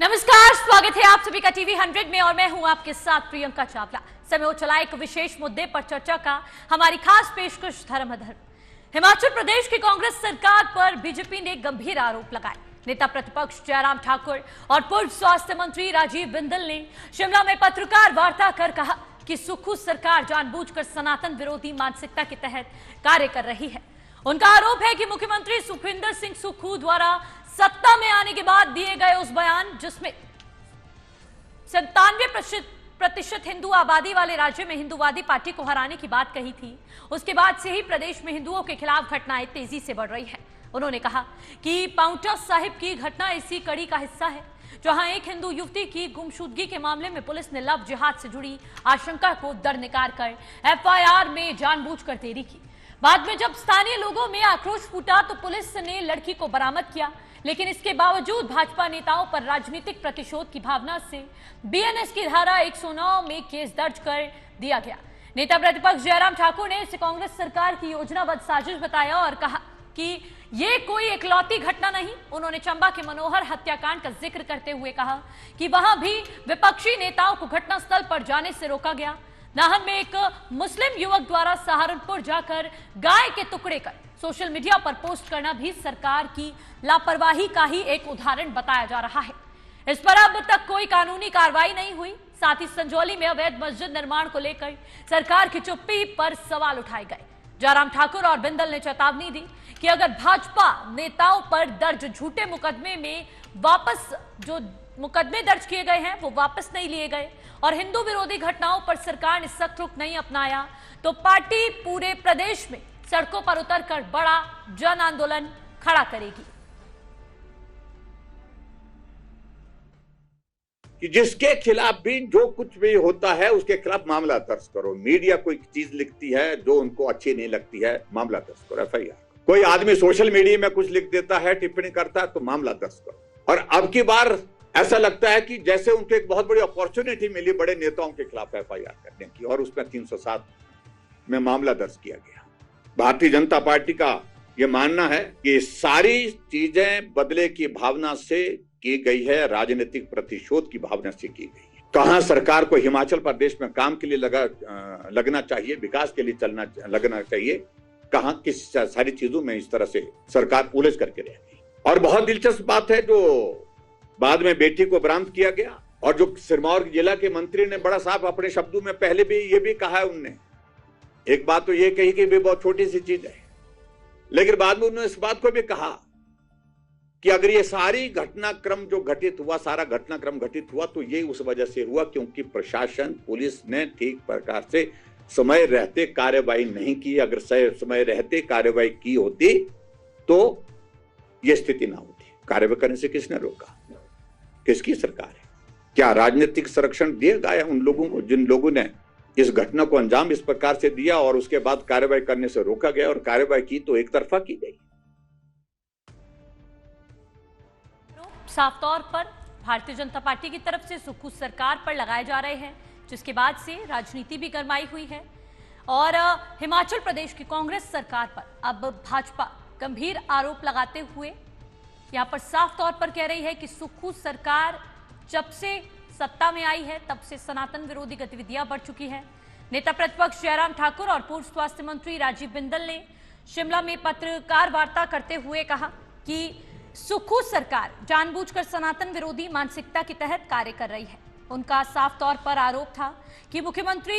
नमस्कार, स्वागत है आप सभी का टीवी 100 में और मैं हूं आपके साथ प्रियंका चावला। समय हो चला एक विशेष मुद्दे पर चर्चा का, हमारी खास पेशकश धर्म अधर्म। हिमाचल प्रदेश की कांग्रेस सरकार पर बीजेपी ने गंभीर आरोप लगाए। नेता प्रतिपक्ष जयराम ठाकुर और पूर्व स्वास्थ्य मंत्री राजीव बिंदल ने शिमला में पत्रकार वार्ता कर कहा कि सुक्खू सरकार जानबूझकर सनातन विरोधी मानसिकता के तहत कार्य कर रही है। उनका आरोप है कि मुख्यमंत्री सुखविंदर सिंह सुक्खू द्वारा सत्ता में आने के बाद दिए गए उस बयान जिसमें 97% हिंदू आबादी वाले राज्य में हिंदूवादी पार्टी को हराने की बात कही थी, उसके बाद से ही प्रदेश में हिंदुओं के खिलाफ घटनाएं तेजी से बढ़ रही है। उन्होंने कहा कि पांवटा साहिब की घटना इसी कड़ी का हिस्सा है, जहां एक हिंदू युवती की गुमशुदगी के मामले में पुलिस ने लव जिहाद से जुड़ी आशंका को दरकिनार कर एफआईआर में जानबूझकर देरी की। बाद में जब स्थानीय लोगों में आक्रोश फूटा तो पुलिस ने लड़की को बरामद किया, लेकिन इसके बावजूद भाजपा नेताओं पर राजनीतिक प्रतिशोध की भावना से बीएनएस की धारा 109 में केस दर्ज कर दिया गया। नेता प्रतिपक्ष जयराम ठाकुर ने इसे कांग्रेस सरकार की योजनाबद्ध साजिश बताया और कहा कि ये कोई इकलौती घटना नहीं। उन्होंने चंबा के मनोहर हत्याकांड का जिक्र करते हुए कहा कि वहां भी विपक्षी नेताओं को घटनास्थल पर जाने से रोका गया। नाहन में एक मुस्लिम युवक द्वारा सहारनपुर जाकर गाय के टुकड़े कर सोशल मीडिया पर पोस्ट करना भी सरकार की लापरवाही का ही एक उदाहरण बताया जा रहा है। इस पर अब तक कोई कानूनी कार्रवाई नहीं हुई। साथ ही संजौली में अवैध मस्जिद निर्माण को लेकर सरकार की चुप्पी पर सवाल उठाए गए। जयराम ठाकुर और बिंदल ने चेतावनी दी कि अगर भाजपा नेताओं पर दर्ज झूठे मुकदमे में वापस जो मुकदमे दर्ज किए गए हैं वो वापस नहीं लिए गए और हिंदू विरोधी घटनाओं पर सरकार ने सख्त रुख नहीं अपनाया तो पार्टी पूरे प्रदेश में सड़कों पर उतरकर बड़ा जन आंदोलन खड़ा करेगी। कि जिसके खिलाफ भी जो कुछ भी होता है उसके खिलाफ मामला दर्ज करो। मीडिया कोई चीज लिखती है जो उनको अच्छी नहीं लगती है, मामला दर्ज करो, एफआईआर। कोई आदमी सोशल मीडिया में कुछ लिख देता है, टिप्पणी करता है तो मामला दर्ज करो। और अब की बार ऐसा लगता है कि जैसे उनको एक बहुत बड़ी अपॉर्चुनिटी मिली बड़े नेताओं के खिलाफ एफआईआर करने की, और उसमें 307 में मामला दर्ज किया गया। भारतीय जनता पार्टी का यह मानना है कि सारी चीजें बदले की भावना से की गई है, राजनीतिक प्रतिशोध की भावना से की गई है। कहां सरकार को हिमाचल प्रदेश में काम के लिए लगना चाहिए, विकास के लिए लगना चाहिए, कहां किस सारी चीजों में इस तरह से सरकार उलझ करके रह गई। और बहुत दिलचस्प बात है जो बाद में बेटी को बरामद किया गया और जो सिरमौर जिला के मंत्री ने बड़ा साफ अपने शब्दों में पहले भी ये भी कहा है, उनने एक बात तो ये कही कि भी बहुत छोटी सी चीज है, लेकिन बाद में उन्होंने इस बात को भी कहा कि अगर ये सारी घटनाक्रम जो घटित हुआ, सारा घटनाक्रम घटित हुआ तो ये उस वजह से हुआ क्योंकि प्रशासन, पुलिस ने ठीक प्रकार से समय रहते कार्रवाई नहीं की। अगर समय रहते कार्रवाई की होती तो ये स्थिति ना होती। कार्रवाई करने से किसने रोका? किसकी सरकार है? क्या राजनीतिक संरक्षण दिया गया उन लोगों को जिन लोगों ने इस घटना को अंजाम इस प्रकार से दिया और उसके बाद कार्रवाई करने से रोका गया? और कार्रवाई की तो एक तरफा की गई। साफ तौर पर भारतीय जनता पार्टी की तरफ से सुक्खू सरकार पर लगाए जा रहे हैं, जिसके बाद से राजनीति भी गरमाई हुई है। और हिमाचल प्रदेश की कांग्रेस सरकार पर अब भाजपा गंभीर आरोप लगाते हुए यहां पर साफ तौर पर कह रही है कि सुक्खू सरकार जब से सत्ता में आई है तब से सनातन विरोधी गतिविधियां बढ़ चुकी है। नेता प्रतिपक्ष जयराम ठाकुर और पूर्व स्वास्थ्य मंत्री राजीव बिंदल ने शिमला में पत्रकार वार्ता करते हुए कहा कि सुक्खू सरकार जानबूझकर सनातन विरोधी मानसिकता के तहत कार्य कर रही है। उनका साफ तौर पर आरोप था कि मुख्यमंत्री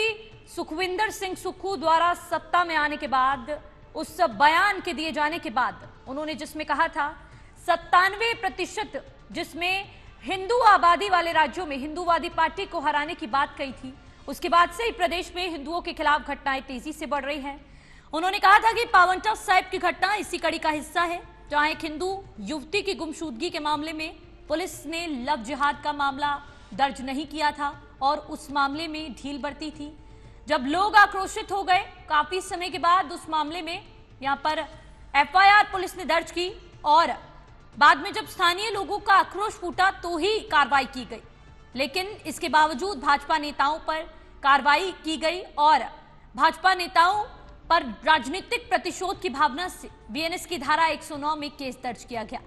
सुखविंदर सिंह सुक्खू द्वारा सत्ता में आने के बाद उस बयान के दिए जाने के बाद उन्होंने जिसमें कहा था 97% जिसमें हिंदू आबादी वाले राज्यों में हिंदूवादी पार्टी को हराने की बात कही थी, उसके बाद से ही प्रदेश में हिंदुओं के खिलाफ घटनाएं तेजी से बढ़ रही हैं। उन्होंने कहा था कि पांवटा साहिब की घटना इसी कड़ी का हिस्सा है, जहां एक हिंदू युवती की गुमशुदगी के मामले में पुलिस ने लव जिहाद का मामला दर्ज नहीं किया था और उस मामले में ढील बरती थी। जब लोग आक्रोशित हो गए काफी समय के बाद उस मामले में यहां पर एफआईआर पुलिस ने दर्ज की और बाद में जब स्थानीय लोगों का आक्रोश फूटा तो ही कार्रवाई की गई, लेकिन इसके बावजूद भाजपा नेताओं पर कार्रवाई की गई और भाजपा नेताओं पर राजनीतिक प्रतिशोध की भावना से बीएनएस की धारा 109 में केस दर्ज किया गया।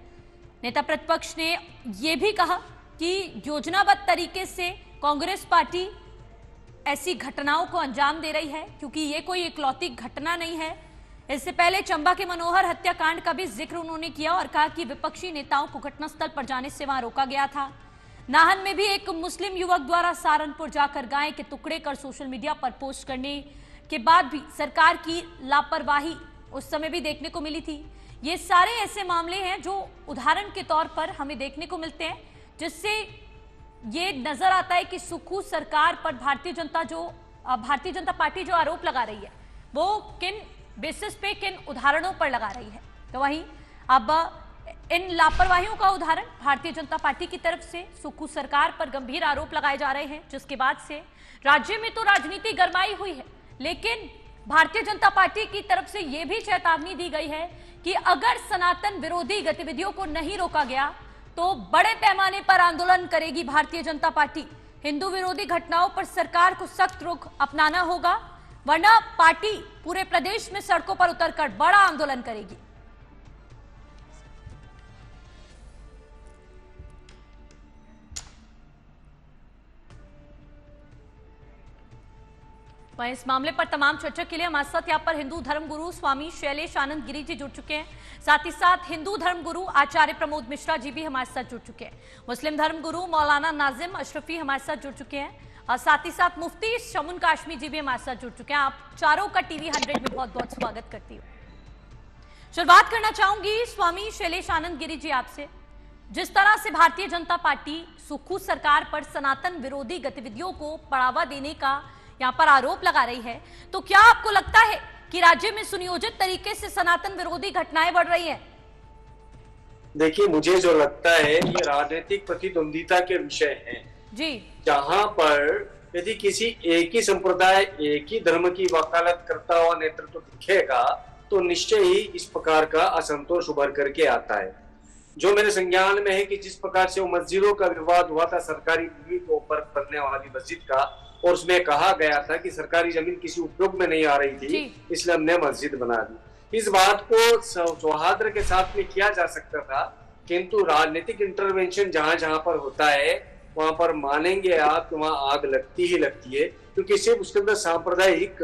नेता प्रतिपक्ष ने यह भी कहा कि योजनाबद्ध तरीके से कांग्रेस पार्टी ऐसी घटनाओं को अंजाम दे रही है, क्योंकि ये कोई इकलौती घटना नहीं है। इससे पहले चंबा के मनोहर हत्याकांड का भी जिक्र उन्होंने किया और कहा कि विपक्षी नेताओं को घटनास्थल पर जाने से वहां रोका गया था। नाहन में भी एक मुस्लिम युवक द्वारा सहारनपुर जाकर गाय के टुकड़े कर सोशल मीडिया पर पोस्ट करने के बाद भी सरकार की लापरवाही उस समय भी देखने को मिली थी। ये सारे ऐसे मामले हैं जो उदाहरण के तौर पर हमें देखने को मिलते हैं, जिससे ये नजर आता है कि सुक्खू सरकार पर भारतीय जनता पार्टी जो आरोप लगा रही है वो किन बेसिस पे, किन उदाहरणों पर लगा रही है। तो वहीं अब इन लापरवाहियों का उदाहरण भारतीय जनता पार्टी की तरफ से सुक्खू सरकार पर गंभीर आरोप लगाए जा रहे हैं, जिसके बाद से राज्य में तो राजनीति गरमाई हुई है, लेकिन भारतीय जनता पार्टी की तरफ से यह भी चेतावनी दी गई है कि अगर सनातन विरोधी गतिविधियों को नहीं रोका गया तो बड़े पैमाने पर आंदोलन करेगी भारतीय जनता पार्टी। हिंदू विरोधी घटनाओं पर सरकार को सख्त रुख अपनाना होगा, वरना पार्टी पूरे प्रदेश में सड़कों पर उतरकर बड़ा आंदोलन करेगी। वहीं इस मामले पर तमाम चर्चा के लिए हमारे साथ यहाँ पर हिंदू धर्म गुरु स्वामी शैलेश आनंद गिरी जी जुड़ चुके हैं। साथ ही साथ हिंदू धर्म गुरु आचार्य प्रमोद मिश्रा जी भी हमारे साथ जुड़ चुके हैं। मुस्लिम धर्म गुरु मौलाना नाजिम अशरफी हमारे साथ जुड़ चुके हैं और साथ ही साथ मुफ्ती शमुन काशमी जी भी हमारे साथ जुड़ चुके हैं। आप चारों का टीवी 100 में बहुत बहुत स्वागत करती हूँ। शुरुआत करना चाहूंगी स्वामी शैलेश आनंद गिरी जी आपसे। जिस तरह से भारतीय जनता पार्टी सुक्खू सरकार पर सनातन विरोधी गतिविधियों को बढ़ावा देने का यहाँ पर आरोप लगा रही है, तो क्या आपको लगता है कि राज्य में सुनियोजित तरीके से सनातन विरोधी घटनाएं बढ़ रही हैं? देखिए, मुझे जो लगता है ये राजनीतिक प्रतिद्वंदिता के विषय हैं जी, जहां पर यदि किसी एक ही संप्रदाय, एक ही धर्म की वकालत करता हुआ नेतृत्व दिखेगा तो निश्चय ही इस प्रकार का असंतोष उभर करके आता है। जो मेरे संज्ञान में है कि जिस प्रकार से वो मस्जिदों का विवाद हुआ था, सरकारी भूमि के ऊपर बनने वाली मस्जिद का, और उसमें कहा गया था कि सरकारी जमीन किसी उपयोग में नहीं आ रही थी, इसलिए हमने मस्जिद बना दी। इस बात को सौहार्द के साथ में किया जा सकता था, किंतु राजनीतिक इंटरवेंशन जहां जहां पर होता है वहां पर मानेंगे आप कि वहां आग लगती ही लगती है, क्योंकि सिर्फ उसके अंदर सांप्रदायिक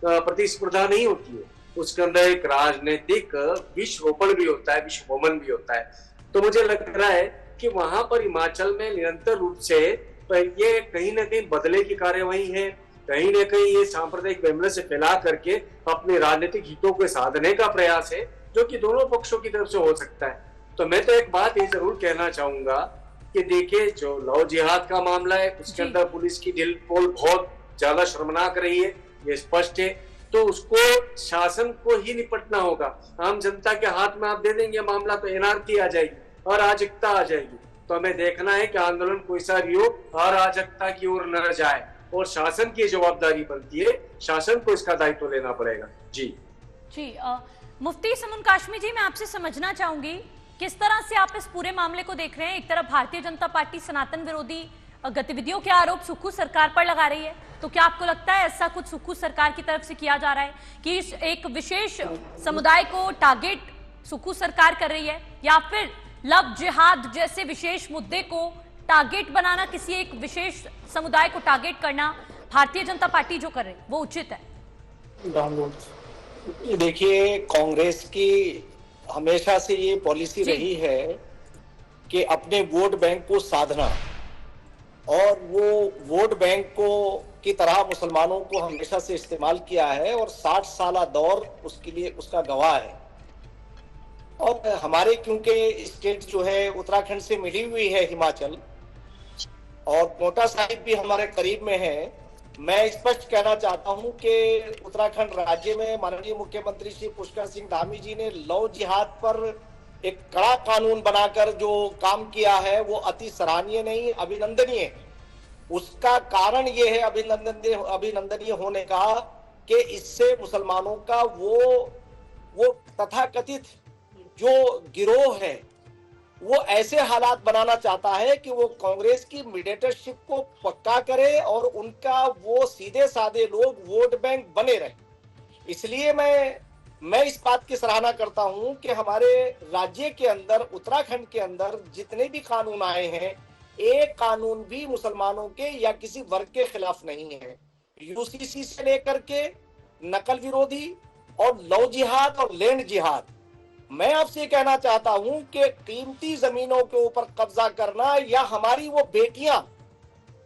प्रतिस्पर्धा नहीं होती है, उसके अंदर एक राजनीतिक विषरोपण भी होता है, विषवोमन भी होता है। तो मुझे लग रहा है कि वहां पर हिमाचल में निरंतर रूप से ये कहीं ना कहीं बदले की कार्यवाही है, कहीं ना कहीं ये सांप्रदायिक विमर्श से फैला करके अपने राजनीतिक हितों को साधने का प्रयास है, जो कि दोनों पक्षों की तरफ से हो सकता है। तो मैं तो एक बात ये जरूर कहना चाहूंगा कि देखिए, जो लव जिहाद का मामला है उसके अंदर पुलिस की ढिल पोल बहुत ज्यादा शर्मनाक रही है, ये स्पष्ट है। तो उसको शासन को ही निपटना होगा। आम जनता के हाथ में आप दे देंगे मामला तो एनआरकी आ जाएगी, अराजकता आ जाएगी। तो हमें देखना है कि आंदोलन कोई सा भी हो, अराजकता की ओर न जाए, और शासन की जवाबदारी बनती है, शासन को इसका दायित्व लेना पड़ेगा। जी मुफ्ती शमुन काशमी जी, मैं आपसे समझना चाहूंगी किस तरह से आप इस पूरे मामले को देख रहे हैं। एक तरफ भारतीय जनता पार्टी सनातन विरोधी गतिविधियों के आरोप सुक्खू सरकार पर लगा रही है, तो क्या आपको लगता है ऐसा कुछ सुक्खू सरकार की तरफ से किया जा रहा है कि एक विशेष समुदाय को टारगेट सुक्खू सरकार कर रही है, या फिर लव जिहाद जैसे विशेष मुद्दे को टारगेट बनाना, किसी एक विशेष समुदाय को टारगेट करना भारतीय जनता पार्टी जो कर रही है वो उचित है? देखिए, कांग्रेस की हमेशा से ये पॉलिसी रही है कि अपने वोट बैंक को साधना, और वो वोट बैंक को की तरह मुसलमानों को हमेशा से इस्तेमाल किया है, और 60 साल दौर उसके लिए उसका गवाह है। और हमारे क्योंकि स्टेट जो है उत्तराखंड से मिली हुई है, हिमाचल, और कोटा साहिब भी हमारे करीब में है, मैं स्पष्ट कहना चाहता हूं कि उत्तराखंड राज्य में माननीय मुख्यमंत्री श्री पुष्कर सिंह धामी जी ने लव जिहाद पर एक कड़ा कानून बनाकर जो काम किया है वो अति सराहनीय नहीं, अभिनंदनीय। उसका कारण ये है अभिनंदनीय होने का कि इससे मुसलमानों का वो तथाकथित जो गिरोह है वो ऐसे हालात बनाना चाहता है कि वो कांग्रेस की मीडिएटरशिप को पक्का करे और उनका वो सीधे साधे लोग वोट बैंक बने रहे। इसलिए मैं इस बात की सराहना करता हूं कि हमारे राज्य के अंदर, उत्तराखंड के अंदर जितने भी कानून आए हैं, एक कानून भी मुसलमानों के या किसी वर्ग के खिलाफ नहीं है। यूसीसी से लेकर के नकल विरोधी और लव जिहाद और लैंड जिहाद, मैं आपसे कहना चाहता हूं कि कीमती जमीनों के ऊपर कब्जा करना या हमारी वो बेटियां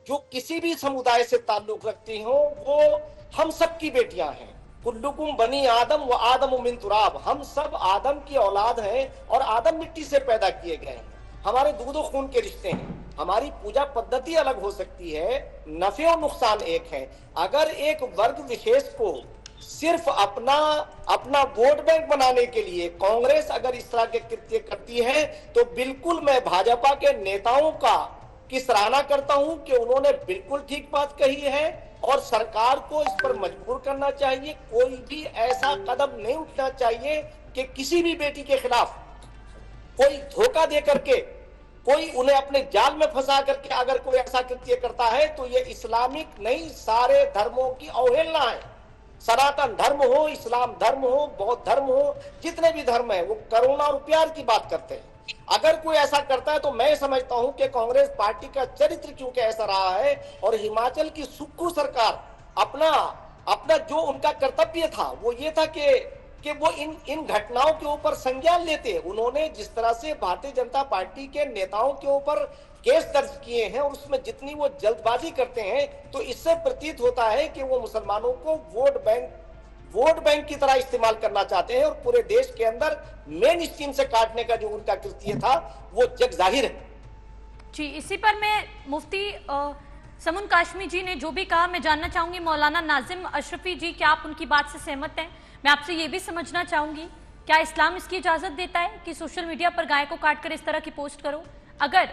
जो किसी भी समुदाय से ताल्लुक रखती हो, वो हम सब की बेटियां हैं। कुल्लुकुम बनी आदम व आदम मिन तुराब, हम सब आदम की औलाद हैं और आदम मिट्टी से पैदा किए गए हैं। हमारे दूध और खून के रिश्ते हैं। हमारी पूजा पद्धति अलग हो सकती है, नफे और नुकसान एक है। अगर एक वर्ग विशेष को सिर्फ अपना वोट बैंक बनाने के लिए कांग्रेस अगर इस तरह के कृत्य करती है, तो बिल्कुल मैं भाजपा के नेताओं की सराहना करता हूं कि उन्होंने बिल्कुल ठीक बात कही है और सरकार को इस पर मजबूर करना चाहिए। कोई भी ऐसा कदम नहीं उठना चाहिए कि किसी भी बेटी के खिलाफ कोई धोखा दे करके, कोई उन्हें अपने जाल में फंसा करके अगर कोई ऐसा कृत्य करता है तो ये इस्लामिक नहीं, सारे धर्मों की अवहेलना है। सनातन धर्म हो, इस्लाम धर्म हो, बौद्ध धर्म हो, जितने भी धर्म है वो करुणा और प्यार की बात करते हैं। अगर कोई ऐसा करता है तो मैं समझता हूं कि कांग्रेस पार्टी का चरित्र क्योंकि ऐसा रहा है और हिमाचल की सुक्खू सरकार अपना जो उनका कर्तव्य था वो ये था कि वो इन घटनाओं के ऊपर संज्ञान लेते। उन्होंने जिस तरह से भारतीय जनता पार्टी के नेताओं के ऊपर केस दर्ज किए हैं और उसमें जितनी वो जल्दबाजी करते हैं, तो इससे प्रतीत होता है कि वो मुसलमानों को वोट बैंक की तरह इस्तेमाल करना चाहते हैं और पूरे देश के अंदर मेन स्ट्रीम से काटने का जो उनका कृत्य था वो जग जाहिर है। जी, इसी पर मैं मुफ्ती समुन काशमी जी ने जो भी कहा, मैं जानना चाहूंगी मौलाना नाजिम अशरफी जी, क्या आप उनकी बात से सहमत हैं? मैं आपसे ये भी समझना चाहूंगी, क्या इस्लाम इसकी इजाजत देता है कि सोशल मीडिया पर गाय को काटकर इस तरह की पोस्ट करो? अगर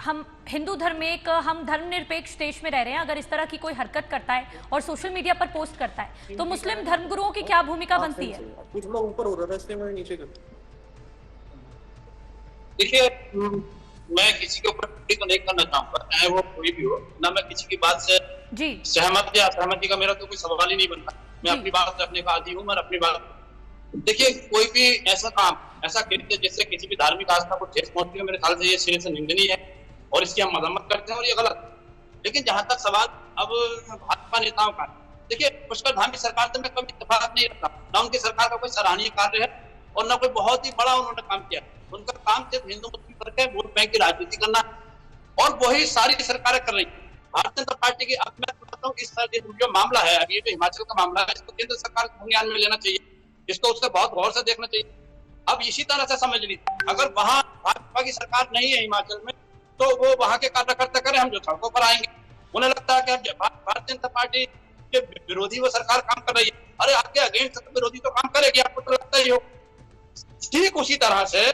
हम हिंदू धर्म में हम धर्मनिरपेक्ष देश में रह रहे हैं, अगर इस तरह की कोई हरकत करता है और सोशल मीडिया पर पोस्ट करता है तो मुस्लिम धर्मगुरुओं की क्या भूमिका बनती है? कुछ लोग ऊपर हो रहा था इसलिए मैं नीचे कर। देखिए, मैं किसी के ऊपर टिप्पणी तो नहीं करना चाहूंगा, चाहे वो कोई भी हो ना। मैं किसी की बात से सहमत या असहमति का मेरा तो कोई सवाल ही नहीं बनता। मैं अपनी बात रखने का आदी हूँ। मैं अपनी बात, देखिए, कोई भी ऐसा काम, ऐसा कृत्य जिससे किसी भी धार्मिक आस्था को ठेस पहुंचती है, मेरे ख्याल से ये सिरे से निंदनीय है और इसकी हम मजम्मत करते हैं और ये गलत। लेकिन जहां तक सवाल अब भाजपा नेताओं का, देखिए, पुष्कर धाम की सरकार से मैं कभी इत्तेफाक नहीं रखता, ना उनकी सरकार का कोई सराहनीय कार्य है और ना कोई बहुत ही बड़ा उन्होंने काम किया। उनका काम सिर्फ हिंदू मुस्लिम करके वोट बैंक की राजनीति करना और वही सारी सरकारें कर रही है। भारतीय जनता पार्टी की, अब मैं बताता हूँ, इस जो मामला है, अभी जो हिमाचल का मामला है, इसको केंद्र सरकार को संज्ञान में लेना चाहिए, इसको उससे बहुत गौर से देखना चाहिए। अब इसी तरह से समझ लीजिए, अगर वहां भाजपा की सरकार नहीं है हिमाचल में, तो वो वहां के कार्यकर्ता करें, हम जो सड़कों पर आएंगे। उन्हें लगता है कि भारतीय जनता पार्टी के विरोधी वो सरकार काम कर रही है, अरे आपके अगेंस्ट विरोधी तो काम करेगी, आपको तो लगता ही हो। ठीक उसी तरह से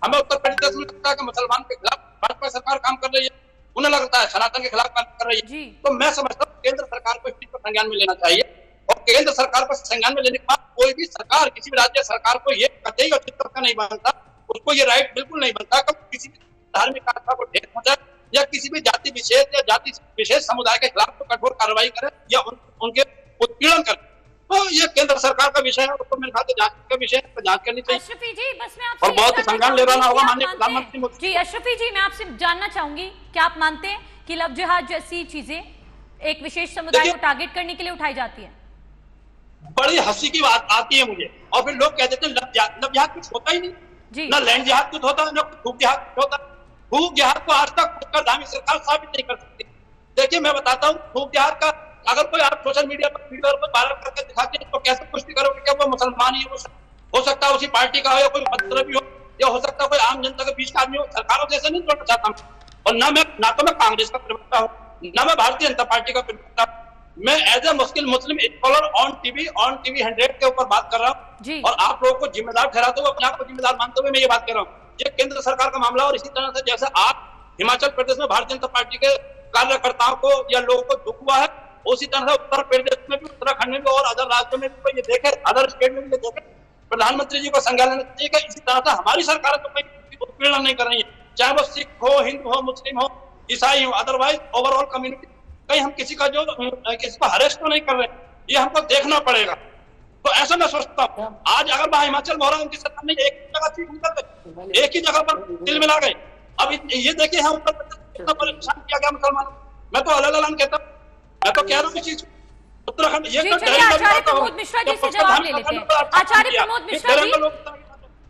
हमें उत्तर प्रदेश में लगता है कि मुसलमान के खिलाफ भाजपा सरकार काम कर रही है, उन्हें लगता है सनातन के खिलाफ काम कर रही है। तो मैं समझता हूँ केंद्र सरकार को इस चीज पर संज्ञान में लेना चाहिए और केंद्र सरकार पर संज्ञान में लेने के बाद कोई भी सरकार, किसी भी राज्य सरकार को ये कतई उचित का नहीं बनता, उसको ये राइट बिल्कुल नहीं बनता कि किसी भी धार्मिक आस्था को ठेस पहुंचाए या किसी भी जाति विशेष या जाति विशेष समुदाय के खिलाफ तो कठोर कार्रवाई करे या उनके उत्पीड़न करे। तो ये केंद्र सरकार का विषय है, उसको मेरे ख्याल से जांच का विषय है, जांच करनी चाहिए। अशरफी जी, बस मैं आपसे और बहुत संज्ञान लेना होगा माननीय प्रधानमंत्री जी। अशरफी जी, मैं आपसे जानना चाहूंगी, क्या आप मानते हैं कि लव जिहाद जैसी चीजें एक विशेष समुदाय को टारगेट करने के लिए उठाई जाती है? बड़ी हंसी की बात आती है मुझे, और फिर लोग कहते हैं लव जिहाद कुछ होता ही नहीं, ना लैंड जिहाद कुछ होता है, ना भूख जिहाद कुछ होता। भूख जिहाद को आज तक पुष्कर धामी सरकार साबित नहीं कर सकती। देखिए, मैं बताता हूँ, भूख जिहाद का अगर कोई आप सोशल मीडिया पर वीडियो पर वायरल करके दिखाते हैं तो कैसे पुष्टि करोगे कि वो मुसलमान ही हो सकता है उसी पार्टी का हो या कोई पत्र भी हो या हो सकता है कोई आम जनता के बीच का आदमी हो। सरकारों जैसे नहीं जोड़ना चाहता हूँ और ना तो मैं कांग्रेस का प्रवक्ता हूँ, ना मैं भारतीय जनता पार्टी का प्रवक्ता। मैं as a Muslim scholar on TV 100 के ऊपर बात कर रहा हूँ और आप लोगों को जिम्मेदार ठहराते हुए, अपने आप को जिम्मेदार मानते हुए मैं ये बात कर रहा हूँ। ये केंद्र सरकार का मामला और इसी तरह से जैसे आप हिमाचल प्रदेश में भारतीय जनता पार्टी के कार्यकर्ताओं को या लोगों को दुख हुआ है, उसी तरह से उत्तर प्रदेश में भी, उत्तराखंड में भी और अदर राज्यों में भी ये देखे, अदर स्टेट में भी ये देखे, प्रधानमंत्री जी को संज्ञान लेना चाहिए कि इसी तरह से हमारी सरकार तो कोई उत्पीड़न नहीं कर रही है, चाहे वो सिख हो, हिंदू हो, मुस्लिम हो, ईसाई हो, अदरवाइज ओवरऑल कम्युनिटी। कहीं हम किसी को हरेस तो नहीं कर रहे, ये हमको देखना पड़ेगा। तो ऐसा मैं सोचता हूँ, आज अगर वहां हिमाचल में हो रहा है, उनकी सरकार ने एक जगह सीट निकल गई, एक ही जगह पर दिल मिला गए, अब ये देखिए हम उत्तर प्रदेश कितना परेशान किया गया मुसलमान। मैं तो अलग कहता हूँ, मैं तो कह रहा हूँ इस चीज उत्तराखंड ये आचार्य प्रमोद मिश्रा जी से जवाब ले लेते हैं। आचार्य प्रमोद मिश्रा जी,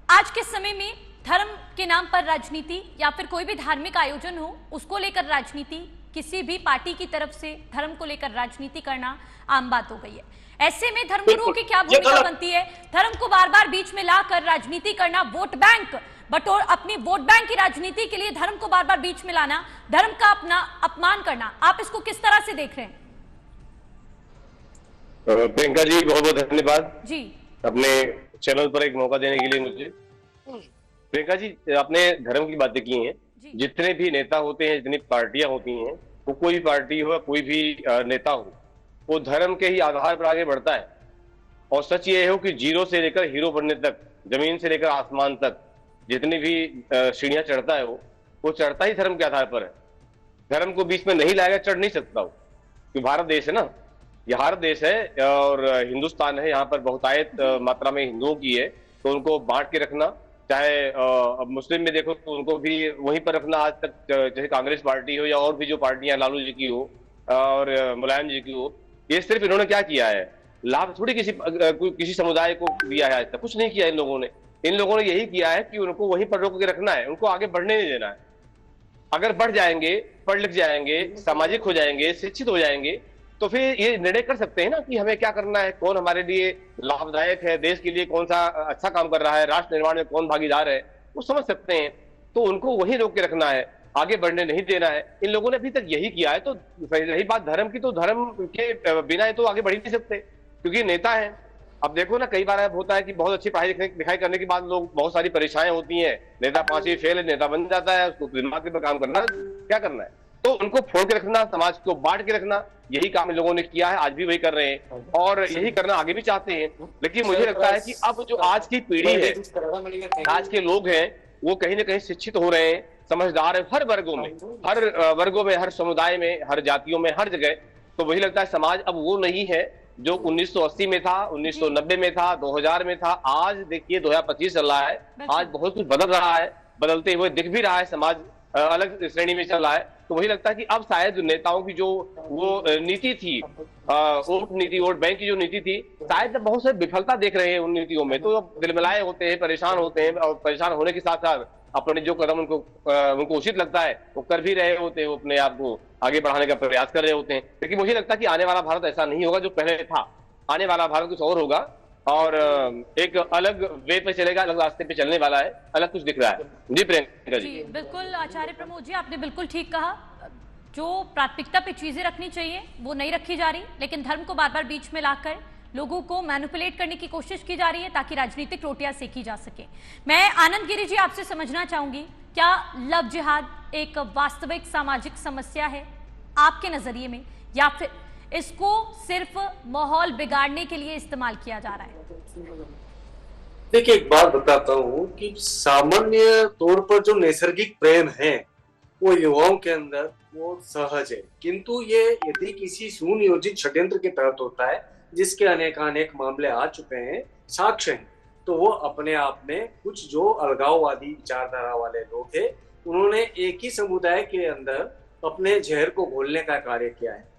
आज के समय में धर्म के नाम पर राजनीति या फिर कोई भी धार्मिक आयोजन हो उसको लेकर राजनीति, किसी भी पार्टी की तरफ से धर्म को लेकर राजनीति करना आम बात हो गई है। ऐसे में धर्मगुरुओं की क्या भूमिका बनती है? धर्म को बार बार बीच में लाकर राजनीति करना, वोट बैंक बटोर, अपनी वोट बैंक की राजनीति के लिए धर्म को बार बार बीच में लाना, धर्म का अपना अपमान करना, आप इसको किस तरह से देख रहे हैं? प्रियंका जी बहुत बहुत धन्यवाद जी, अपने चैनल पर एक मौका देने के लिए मुझे। प्रियंका जी, आपने धर्म की बातें की हैं। जितने भी नेता होते हैं, जितनी पार्टियां होती हैं, वो कोई भी पार्टी हो, कोई भी नेता हो, वो धर्म के ही आधार पर आगे बढ़ता है। और सच ये हो कि जीरो से लेकर हीरो बनने तक, जमीन से लेकर आसमान तक जितनी भी सीढ़ियां चढ़ता है वो चढ़ता ही धर्म के आधार पर है। धर्म को बीच में नहीं लाएगा, चढ़ नहीं सकता वो, क्योंकि भारत देश है ना, ये भारत देश है और हिंदुस्तान है, यहाँ पर बहुतायत मात्रा में हिंदुओं की है, तो उनको बांट के रखना, चाहे मुस्लिम में देखो तो उनको भी वहीं पर रखना आज तक, जैसे कांग्रेस पार्टी हो या और भी जो पार्टियां लालू जी की हो और मुलायम जी की हो, ये सिर्फ इन्होंने क्या किया है, लाभ थोड़ी किसी समुदाय को दिया है, आज तक कुछ नहीं किया इन लोगों ने। इन लोगों ने यही किया है कि उनको वहीं पर रोक के रखना है, उनको आगे बढ़ने नहीं देना है। अगर बढ़ जाएंगे, पढ़ लिख जाएंगे, सामाजिक हो जाएंगे, शिक्षित हो जाएंगे, तो फिर ये निर्णय कर सकते हैं ना कि हमें क्या करना है, कौन हमारे लिए लाभदायक है, देश के लिए कौन सा अच्छा काम कर रहा है, राष्ट्र निर्माण में कौन भागीदार है, वो समझ सकते हैं। तो उनको वहीं रोक के रखना है, आगे बढ़ने नहीं देना है। इन लोगों ने अभी तक यही किया है। तो रही बात धर्म की, तो धर्म के बिना तो आगे बढ़ ही नहीं सकते, क्योंकि नेता है। अब देखो ना, कई बार ऐसा होता है कि बहुत अच्छी पढ़ाई लिखाई करने के बाद लोग, बहुत सारी परेशानियां होती हैं, नेता 5वीं फेल है, नेता बन जाता है, उसको दिमाग पर काम करना, क्या करना है, तो उनको फोड़ के रखना, समाज को बांट के रखना, यही काम इन लोगों ने किया है, आज भी वही कर रहे हैं और यही करना आगे भी चाहते हैं। लेकिन मुझे लगता है कि अब जो आज की पीढ़ी है, आज के लोग हैं, वो कहीं ना कहीं शिक्षित हो रहे हैं, समझदार है, हर वर्गों में, हर समुदाय में, हर जातियों में, हर जगह। तो मुझे लगता है समाज अब वो नहीं है जो 1980 में था, 1990 में था, 2000 में था। आज देखिए 2025 चल रहा है, आज बहुत कुछ बदल रहा है, बदलते हुए दिख भी रहा है, समाज अलग श्रेणी में चल रहा है। तो मुझे लगता है कि अब शायद नेताओं की जो वो नीति थी, वोट बैंक की जो नीति थी, शायद बहुत सारी विफलता देख रहे हैं उन नीतियों में। तो अब दिलमिलाए होते हैं, परेशान होते हैं, और परेशान होने के साथ साथ अपने जो कदम उनको उचित लगता है वो कर भी रहे होते हैं, वो अपने आप को आगे बढ़ाने का प्रयास कर रहे होते हैं। लेकिन मुझे लगता है कि आने वाला भारत ऐसा नहीं होगा जो पहले था। आने वाला भारत कुछ और होगा और एक अलग वे पे चलेगा, अलग रास्ते पे चलने वाला है, अलग कुछ दिख रहा है। जी प्रियंका जी, बिल्कुल आचार्य प्रमोद जी, आपने बिल्कुल ठीक कहा। जो प्राथमिकता पे चीजें रखनी चाहिए वो नहीं रखी जा रही, लेकिन धर्म को बार बार बीच में लाकर लोगों को मैनिपुलेट करने की कोशिश की जा रही है ताकि राजनीतिक रोटियां सेकी जा सके। मैं आनंद गिरी जी आपसे समझना चाहूंगी, क्या लव जिहाद एक वास्तविक सामाजिक समस्या है आपके नजरिए में, या फिर इसको सिर्फ माहौल बिगाड़ने के लिए इस्तेमाल किया जा रहा है? देखिए, एक बात बताता हूँ कि सामान्य तौर पर जो नैसर्गिक प्रेम है वो युवाओं के अंदर वो सहज है, किंतु ये यदि किसी सुनियोजित षड्यंत्र के तहत होता है, जिसके अनेक मामले आ चुके हैं, साक्ष्य हैं, तो वो अपने आप में कुछ जो अलगाववादी विचारधारा वाले लोग हैं, उन्होंने एक ही समुदाय के अंदर अपने जहर को घोलने का कार्य किया है।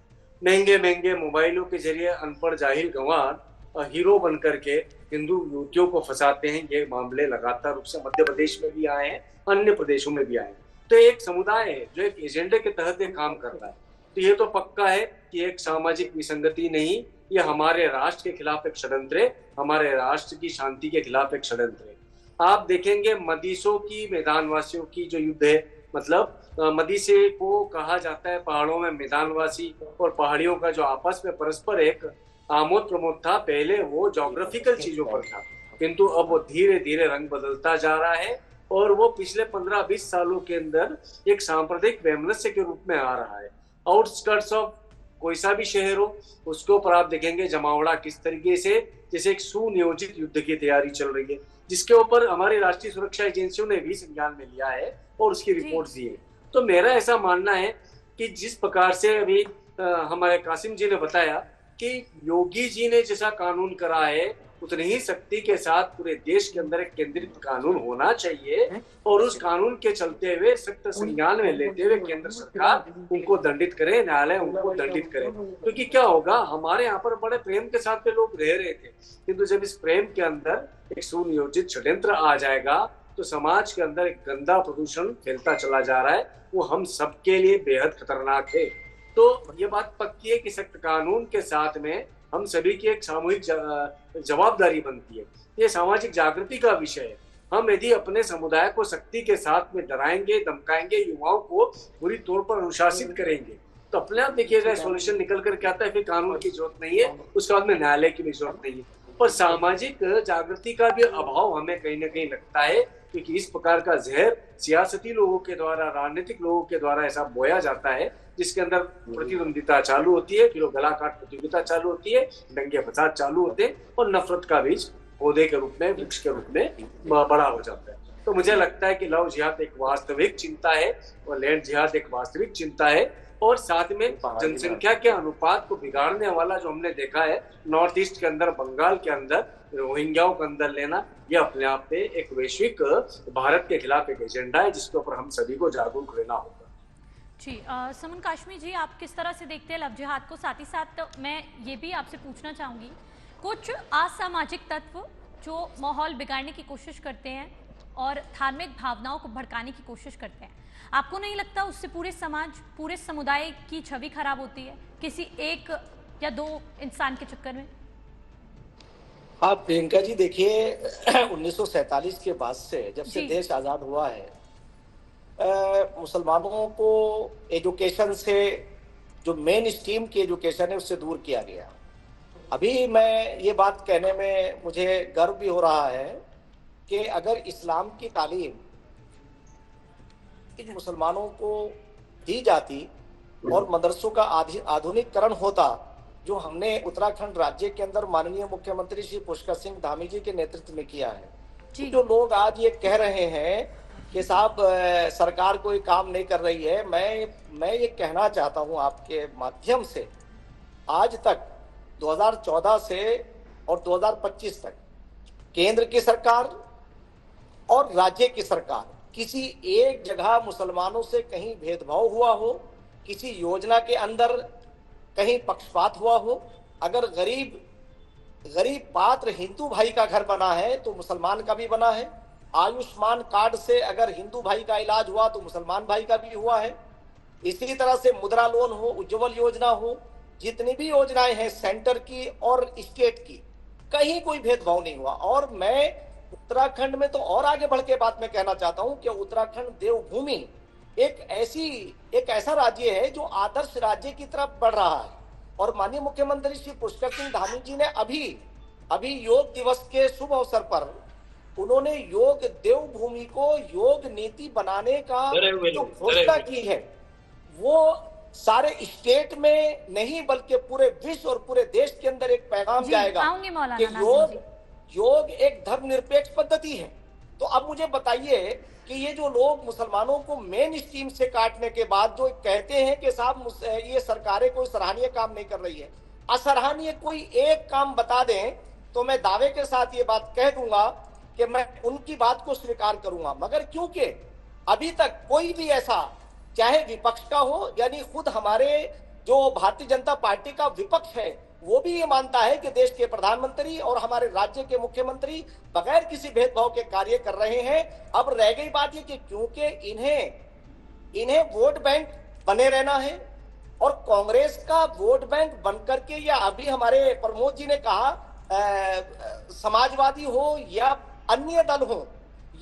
महंगे मोबाइलों के जरिए अनपढ़ जाहिल गंवार हीरो बन करके हिंदू युवतियों को फंसाते हैं। ये मामले लगातार रूप से मध्य प्रदेश में भी आए हैं, अन्य प्रदेशों में भी आए हैं। तो एक समुदाय है जो एक एजेंडे के तहत एक काम करता है। तो ये तो पक्का है कि एक सामाजिक विसंगति नहीं, ये हमारे राष्ट्र के खिलाफ एक षड्यंत्र है, हमारे राष्ट्र की शांति के खिलाफ एक षड्यंत्र है। आप देखेंगे मदीसों की मैदानवासियों की जो युद्ध है, मतलब मदीसे को कहा जाता है पहाड़ों में मैदानवासी और पहाड़ियों का जो आपस में परस्पर एक आमोद प्रमोद था, पहले वो ज्योग्राफिकल चीजों पर था, किंतु अब वो धीरे धीरे रंग बदलता जा रहा है और वो पिछले 15-20 सालों के अंदर एक सांप्रदायिक वैमनस्य के रूप में आ रहा है। आउटस्कर्ट्स ऑफ कोई सा भी शहर हो, उसके ऊपर आप देखेंगे जमावड़ा किस तरीके से जैसे एक सुनियोजित युद्ध की तैयारी चल रही है, जिसके ऊपर हमारी राष्ट्रीय सुरक्षा एजेंसियों ने भी संज्ञान में लिया है और उसकी रिपोर्ट दी है। तो मेरा ऐसा मानना है कि जिस प्रकार से अभी हमारे कासिम जी ने बताया कि योगी जी ने जैसा कानून करा है उतनी ही सख्ती के साथ पूरे देश के अंदर एक केंद्रित कानून होना चाहिए और उस कानून के चलते हुए सख्त संज्ञान में लेते हुए केंद्र सरकार उनको दंडित करे, न्यायालय उनको दंडित करे। क्योंकि क्या होगा, हमारे यहाँ पर बड़े प्रेम के साथ में लोग रह रहे थे, किंतु जब इस प्रेम के अंदर एक सुनियोजित षड्यंत्र आ जाएगा तो समाज के अंदर एक गंदा प्रदूषण फैलता चला जा रहा है, वो हम सबके लिए बेहद खतरनाक है। तो ये बात पक्की है कि सख्त कानून के साथ में हम सभी की एक सामूहिक जवाबदारी बनती है। ये सामाजिक जागृति का विषय है। हम यदि अपने समुदाय को सख्ती के साथ में डराएंगे, धमकाएंगे, युवाओं को पूरी तौर पर अनुशासित करेंगे, तो अपने आप देखिएगा सॉल्यूशन निकल कर क्या आता है, फिर कानून की जरूरत नहीं है, उसके बाद में न्यायालय की भी जरूरत नहीं है। पर सामाजिक जागृति का भी अभाव हमें कहीं ना कहीं लगता है, क्योंकि इस प्रकार का जहर सियासती लोगों के द्वारा, राजनीतिक लोगों के द्वारा ऐसा बोया जाता है, जिसके अंदर प्रतिद्वंदिता चालू होती है, फिर गला काट प्रतियोगिता चालू होती है, दंगे फसाद चालू होते हैं और नफरत का बीज पौधे के रूप में, वृक्ष के रूप में बड़ा हो जाता है। तो मुझे लगता है कि लव जिहाद एक वास्तविक चिंता है और लैंड जिहाद एक वास्तविक चिंता है, और साथ में जनसंख्या के अनुपात को बिगाड़ने वाला जो हमने देखा है नॉर्थ ईस्ट के अंदर, बंगाल के अंदर, रोहिंग्याओं के अंदर लेना, यह अपने आप में एक वैश्विक भारत के खिलाफ एक एजेंडा है जिसके ऊपर हम सभी को जागरूक रहना होगा। जी समन काश्मीर जी, आप किस तरह से देखते हैं लव जिहाद को? साथ ही साथ मैं ये भी आपसे पूछना चाहूंगी, कुछ असामाजिक तत्व जो माहौल बिगाड़ने की कोशिश करते हैं और धार्मिक भावनाओं को भड़काने की कोशिश करते हैं, आपको नहीं लगता उससे पूरे समाज, पूरे समुदाय की छवि खराब होती है किसी एक या दो इंसान के चक्कर में? हाँ प्रियंका जी, देखिए 1947 के बाद से जब से देश आजाद हुआ है, मुसलमानों को एजुकेशन से, जो मेन स्ट्रीम की एजुकेशन है, उससे दूर किया गया। अभी मैं ये बात कहने में मुझे गर्व भी हो रहा है कि अगर इस्लाम की तालीम इन मुसलमानों को दी जाती और मदरसों का आधुनिकीकरण होता, जो हमने उत्तराखंड राज्य के अंदर माननीय मुख्यमंत्री श्री पुष्कर सिंह धामी जी के नेतृत्व में किया है। तो जो लोग आज ये कह रहे हैं कि साहब सरकार कोई काम नहीं कर रही है, मैं ये कहना चाहता हूं आपके माध्यम से, आज तक 2014 से और 2025 तक केंद्र की सरकार और राज्य की सरकार किसी एक जगह मुसलमानों से कहीं भेदभाव हुआ हो, किसी योजना के अंदर कहीं पक्षपात हुआ हो? अगर गरीब पात्र हिंदू भाई का घर बना है तो मुसलमान का भी बना है। आयुष्मान कार्ड से अगर हिंदू भाई का इलाज हुआ तो मुसलमान भाई का भी हुआ है। इसी तरह से मुद्रा लोन हो, उज्ज्वल योजना हो, जितनी भी योजनाएं हैं सेंटर की और स्टेट की, कहीं कोई भेदभाव नहीं हुआ। और मैं उत्तराखंड में तो और आगे बढ़ के बात मैं कहना चाहता हूं कि उत्तराखंड देवभूमि एक ऐसा राज्य है जो आदर्श राज्य की तरफ बढ़ रहा है। और माननीय मुख्यमंत्री श्री पुष्कर सिंह धामी जी ने अभी योग दिवस के शुभ अवसर पर उन्होंने योग देवभूमि को योग नीति बनाने का जो घोषणा की है, वो सारे स्टेट में नहीं बल्कि पूरे विश्व और पूरे देश के अंदर एक पैगाम जाएगा कि योग एक धर्मनिरपेक्ष पद्धति है। तो अब मुझे बताइए कि ये जो लोग मुसलमानों को मेन स्ट्रीम से काटने के बाद जो कहते हैं कि साहब ये सरकारें कोई सराहनीय काम नहीं कर रही है, असराहनीय कोई एक काम बता दें तो मैं दावे के साथ ये बात कह दूंगा कि मैं उनकी बात को स्वीकार करूंगा। मगर क्योंकि अभी तक कोई भी ऐसा, चाहे विपक्ष का हो, यानी खुद हमारे जो भारतीय जनता पार्टी का विपक्ष है वो भी ये मानता है कि देश के प्रधानमंत्री और हमारे राज्य के मुख्यमंत्री बगैर किसी भेदभाव के कार्य कर रहे हैं। अब रह गई बात ये कि क्योंकि इन्हें वोट बैंक बने रहना है और कांग्रेस का वोट बैंक बनकर के, या अभी हमारे प्रमोद जी ने कहा समाजवादी हो या अन्य दल हो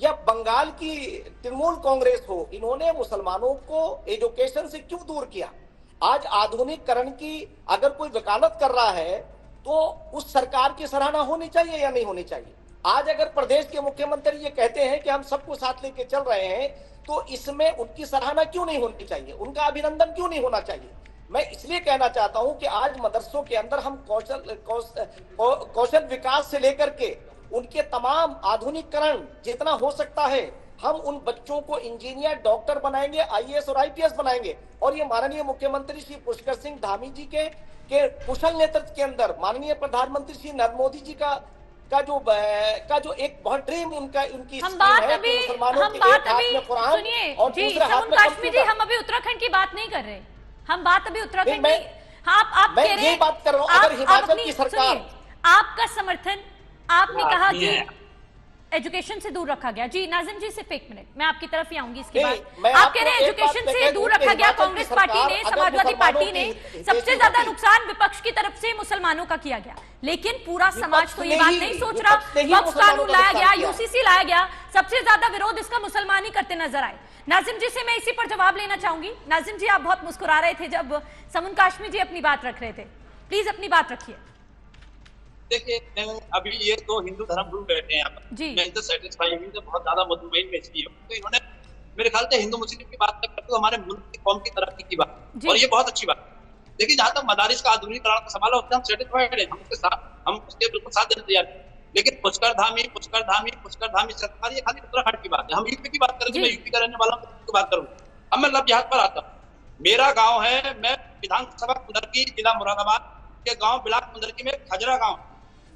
या बंगाल की तृणमूल कांग्रेस हो, इन्होंने मुसलमानों को एजुकेशन से क्यों दूर किया? आज आधुनिकीकरण की अगर कोई वकालत कर रहा है तो उस सरकार की सराहना होनी चाहिए या नहीं होनी चाहिए? आज अगर प्रदेश के मुख्यमंत्री ये कहते हैं कि हम सबको साथ लेके चल रहे हैं, तो इसमें उनकी सराहना क्यों नहीं होनी चाहिए? उनका अभिनंदन क्यों नहीं होना चाहिए? मैं इसलिए कहना चाहता हूं कि आज मदरसों के अंदर हम कौशल विकास से लेकर के उनके तमाम आधुनिकीकरण जितना हो सकता है, हम उन बच्चों को इंजीनियर, डॉक्टर बनाएंगे, आईएएस और आईपीएस बनाएंगे। और ये माननीय मुख्यमंत्री श्री पुष्कर सिंह धामी जी के कुशल नेतृत्व के अंदर माननीय प्रधानमंत्री श्री नरेंद्र मोदी जी का का जो एक बहुत ड्रीम उनकी हम बात है अभी मुसलमानों हम के बात एक हाथ अभी में कुरान सुनिए और जी दूसरे हाथ में काश्मीर जी, कंप्यूटर। हम अभी उत्तराखंड की बात नहीं कर रहे, हम बात अभी उत्तराखंड नहीं, की। हाँ, आप मैं कह रहे ये हैं बात कर रहा हूं, अगर हिमाचल की सरकार सुनिए, आपका समर्थन आपने कहा कि एजुकेशन से दूर रखा गया। जी नाजिम जी, सिर्फ एक मिनट, मैं आपकी तरफ ही आऊंगी इसके बाद। आप कह रहे हैं एजुकेशन से दूर रखा गया, कांग्रेस पार्टी ने, समाजवादी पार्टी ने, सबसे ज्यादा नुकसान विपक्ष की तरफ से मुसलमानों का किया गया, लेकिन पूरा समाज तो ये बात नहीं सोच रहा। वक्फ कानून लाया गया, यूसीसी लाया गया, सबसे ज्यादा विरोध इसका मुसलमान ही करते नजर आए। नाजिम जी से मैं इसी पर जवाब लेना चाहूंगी। नाजिम जी, आप बहुत मुस्कुरा रहे थे जब समन काश्मीर जी अपनी बात रख रहे थे, प्लीज अपनी बात रखिए। देखिए, अभी ये तो हिंदू धर्म गुरु बैठे हैं यहाँ पर, मैं इनसे सेटिस्फाई हुई, बहुत ज्यादा मुतमईन में इसलिए तो इन्होंने मेरे ख्याल से हिंदू मुस्लिम की बात करते हुए हमारे मुल्क की कौम की तरक्की की बात, और ये बहुत अच्छी बात। देखिए, जहां तक मदारिस का आधुनिकीकरण का सवाल है उससे हम सेटिस्फाइड है, हम उसके बिल्कुल साथ देने तैयार हैं। लेकिन पुष्करधामी सरकार, ये खाली उत्तराखंड की बात है। हम यूपी की बात करेंगे, मैं यूपी का रहने वाला हूँ, की बात करूंगा। अब मैं लव जिहाद पर आता हूँ। मेरा गाँव है, मैं विधानसभा कुंदरकी, जिला मुरादाबाद के गाँव बिलाक कुंदरकी में खजरा गाँव,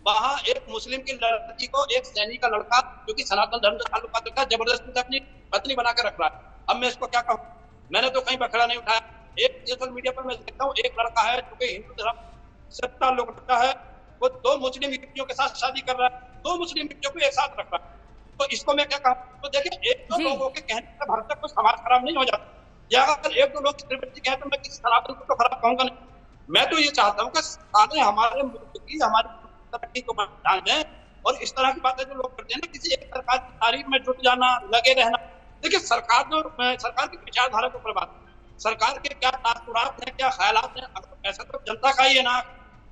वहां एक मुस्लिम की लड़की को एक सैनिक का लड़का जो कि सनातन धर्म से ताल्लुकात रखता है, जबरदस्ती अपनी पत्नी बनाकर रख रहा है। अब मैं इसको क्या कहूँ, मैंने तो कहीं बखड़ा नहीं उठाया। एक सोशल मीडिया पर मैं देखता हूँ, एक लड़का है जो कि हिंदू धर्म से ताल्लुक रखता है, वो 2 मुस्लिम युवतियों के साथ शादी कर रहा है, 2 मुस्लिम युवतियों को एक साथ रख रहा है। तो इसको मैं क्या कहूँ, तो देखिए, 1-2 लोगों के कहने से भर तक कोई समाज खराब नहीं हो जाता। या अगर 1-2 लोग त्रिवृत्ति कहें तो मैं किसी सनातन को तो खराब कहूंगा नहीं। मैं तो ये चाहता हूँ कि हमारे मुल्क की, हमारी तरक्की को ध्यान दें, और इस तरह की बातें जो लोग करते हैं ना, किसी एक सरकार की तारीफ में जुट जाना, लगे रहना। देखिए, सरकार की विचारधारा को बर्बाद, सरकार के क्या तासुरात हैं, क्या ख्यालात हैं, ऐसा तो जनता का ही है ना,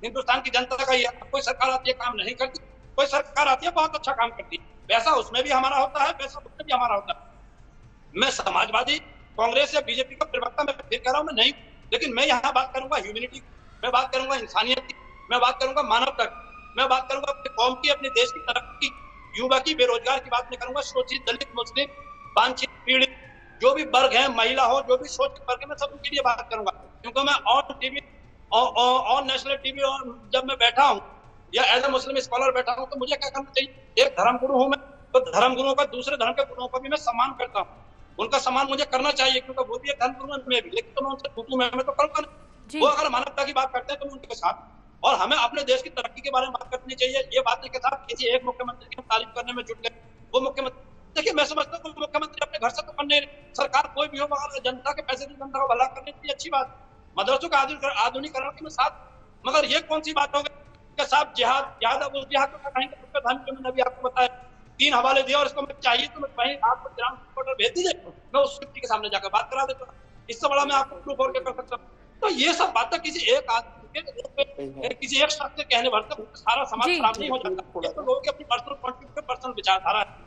हिंदुस्तान की जनता का ही है। कोई सरकार आती है काम नहीं करती, कोई सरकार आती है बहुत अच्छा काम करती है, वैसा उसमें भी हमारा होता है, वैसा उसमें भी हमारा होता है। मैं समाजवादी कांग्रेस या बीजेपी का प्रवक्ता मैं फिर कह रहा हूँ मैं नहीं, लेकिन मैं यहाँ बात करूंगा ह्यूमैनिटी, मैं बात करूंगा इंसानियत की, मैं बात करूंगा मानवता की, मैं बात करूंगा अपने कौम की, अपने देश की तरक्की, युवा की, बेरोजगार की बात नहीं करूंगा, शोषित, दलित, मुस्लिम, वांछित, पीड़ित, जो भी वर्ग है, महिला हो, जो भी शोषित वर्ग है, मैं सब उनके लिए बात करूंगा। क्योंकि मैं ऑन नेशनल टीवी और जब मैं बैठा हूँ या एज ए मुस्लिम स्कॉलर बैठा हूँ, तो मुझे क्या करना चाहिए, एक धर्म गुरु हूँ मैं, तो धर्म गुरुओं का, दूसरे धर्म के गुरुओं का भी मैं सम्मान करता हूँ, उनका सम्मान मुझे करना चाहिए, क्योंकि वो भी एक धर्म गुरु में भी, लेकिन तो मैं उनसे टूटू मैं तो करूंगा नहीं। वो अगर मानवता की बात करते हैं तो उनके साथ, और हमें अपने देश की तरक्की के बारे में बात करनी चाहिए। ये बातें के साथ किसी एक मुख्यमंत्री की तारीफ करने में जुट गए, वो मुख्यमंत्री, देखिए मैं समझता हूँ मुख्यमंत्री अपने घर से तो करने, सरकार कोई भी हो, मगर जनता के पैसे की जनता को भला करने की अच्छी बात, मदरसों का आधुनिकीकरण के साथ। मगर ये कौन सी बात हो गई कि साहब जिहाद अब उस जिहाद को कहेंगे, उसका धन जो मैंने अभी आपको बताया 3 हवाले दिया, और इसको मैं चाहिए तो मैं कहीं आपको ग्राम रिपोर्टर भेज दीजिए, मैं उस व्यक्ति के सामने जाकर बात करा देता हूँ, इससे बड़ा मैं आपको प्रूफ और क्या कर सकता हूँ। तो ये सब बातें किसी एक आदमी के, किसी एक शख्स के कहने भर से सारा समाज खराब नहीं हो जाता। ये तो लोगों की अपनी personal point of view, personal विचारधारा है।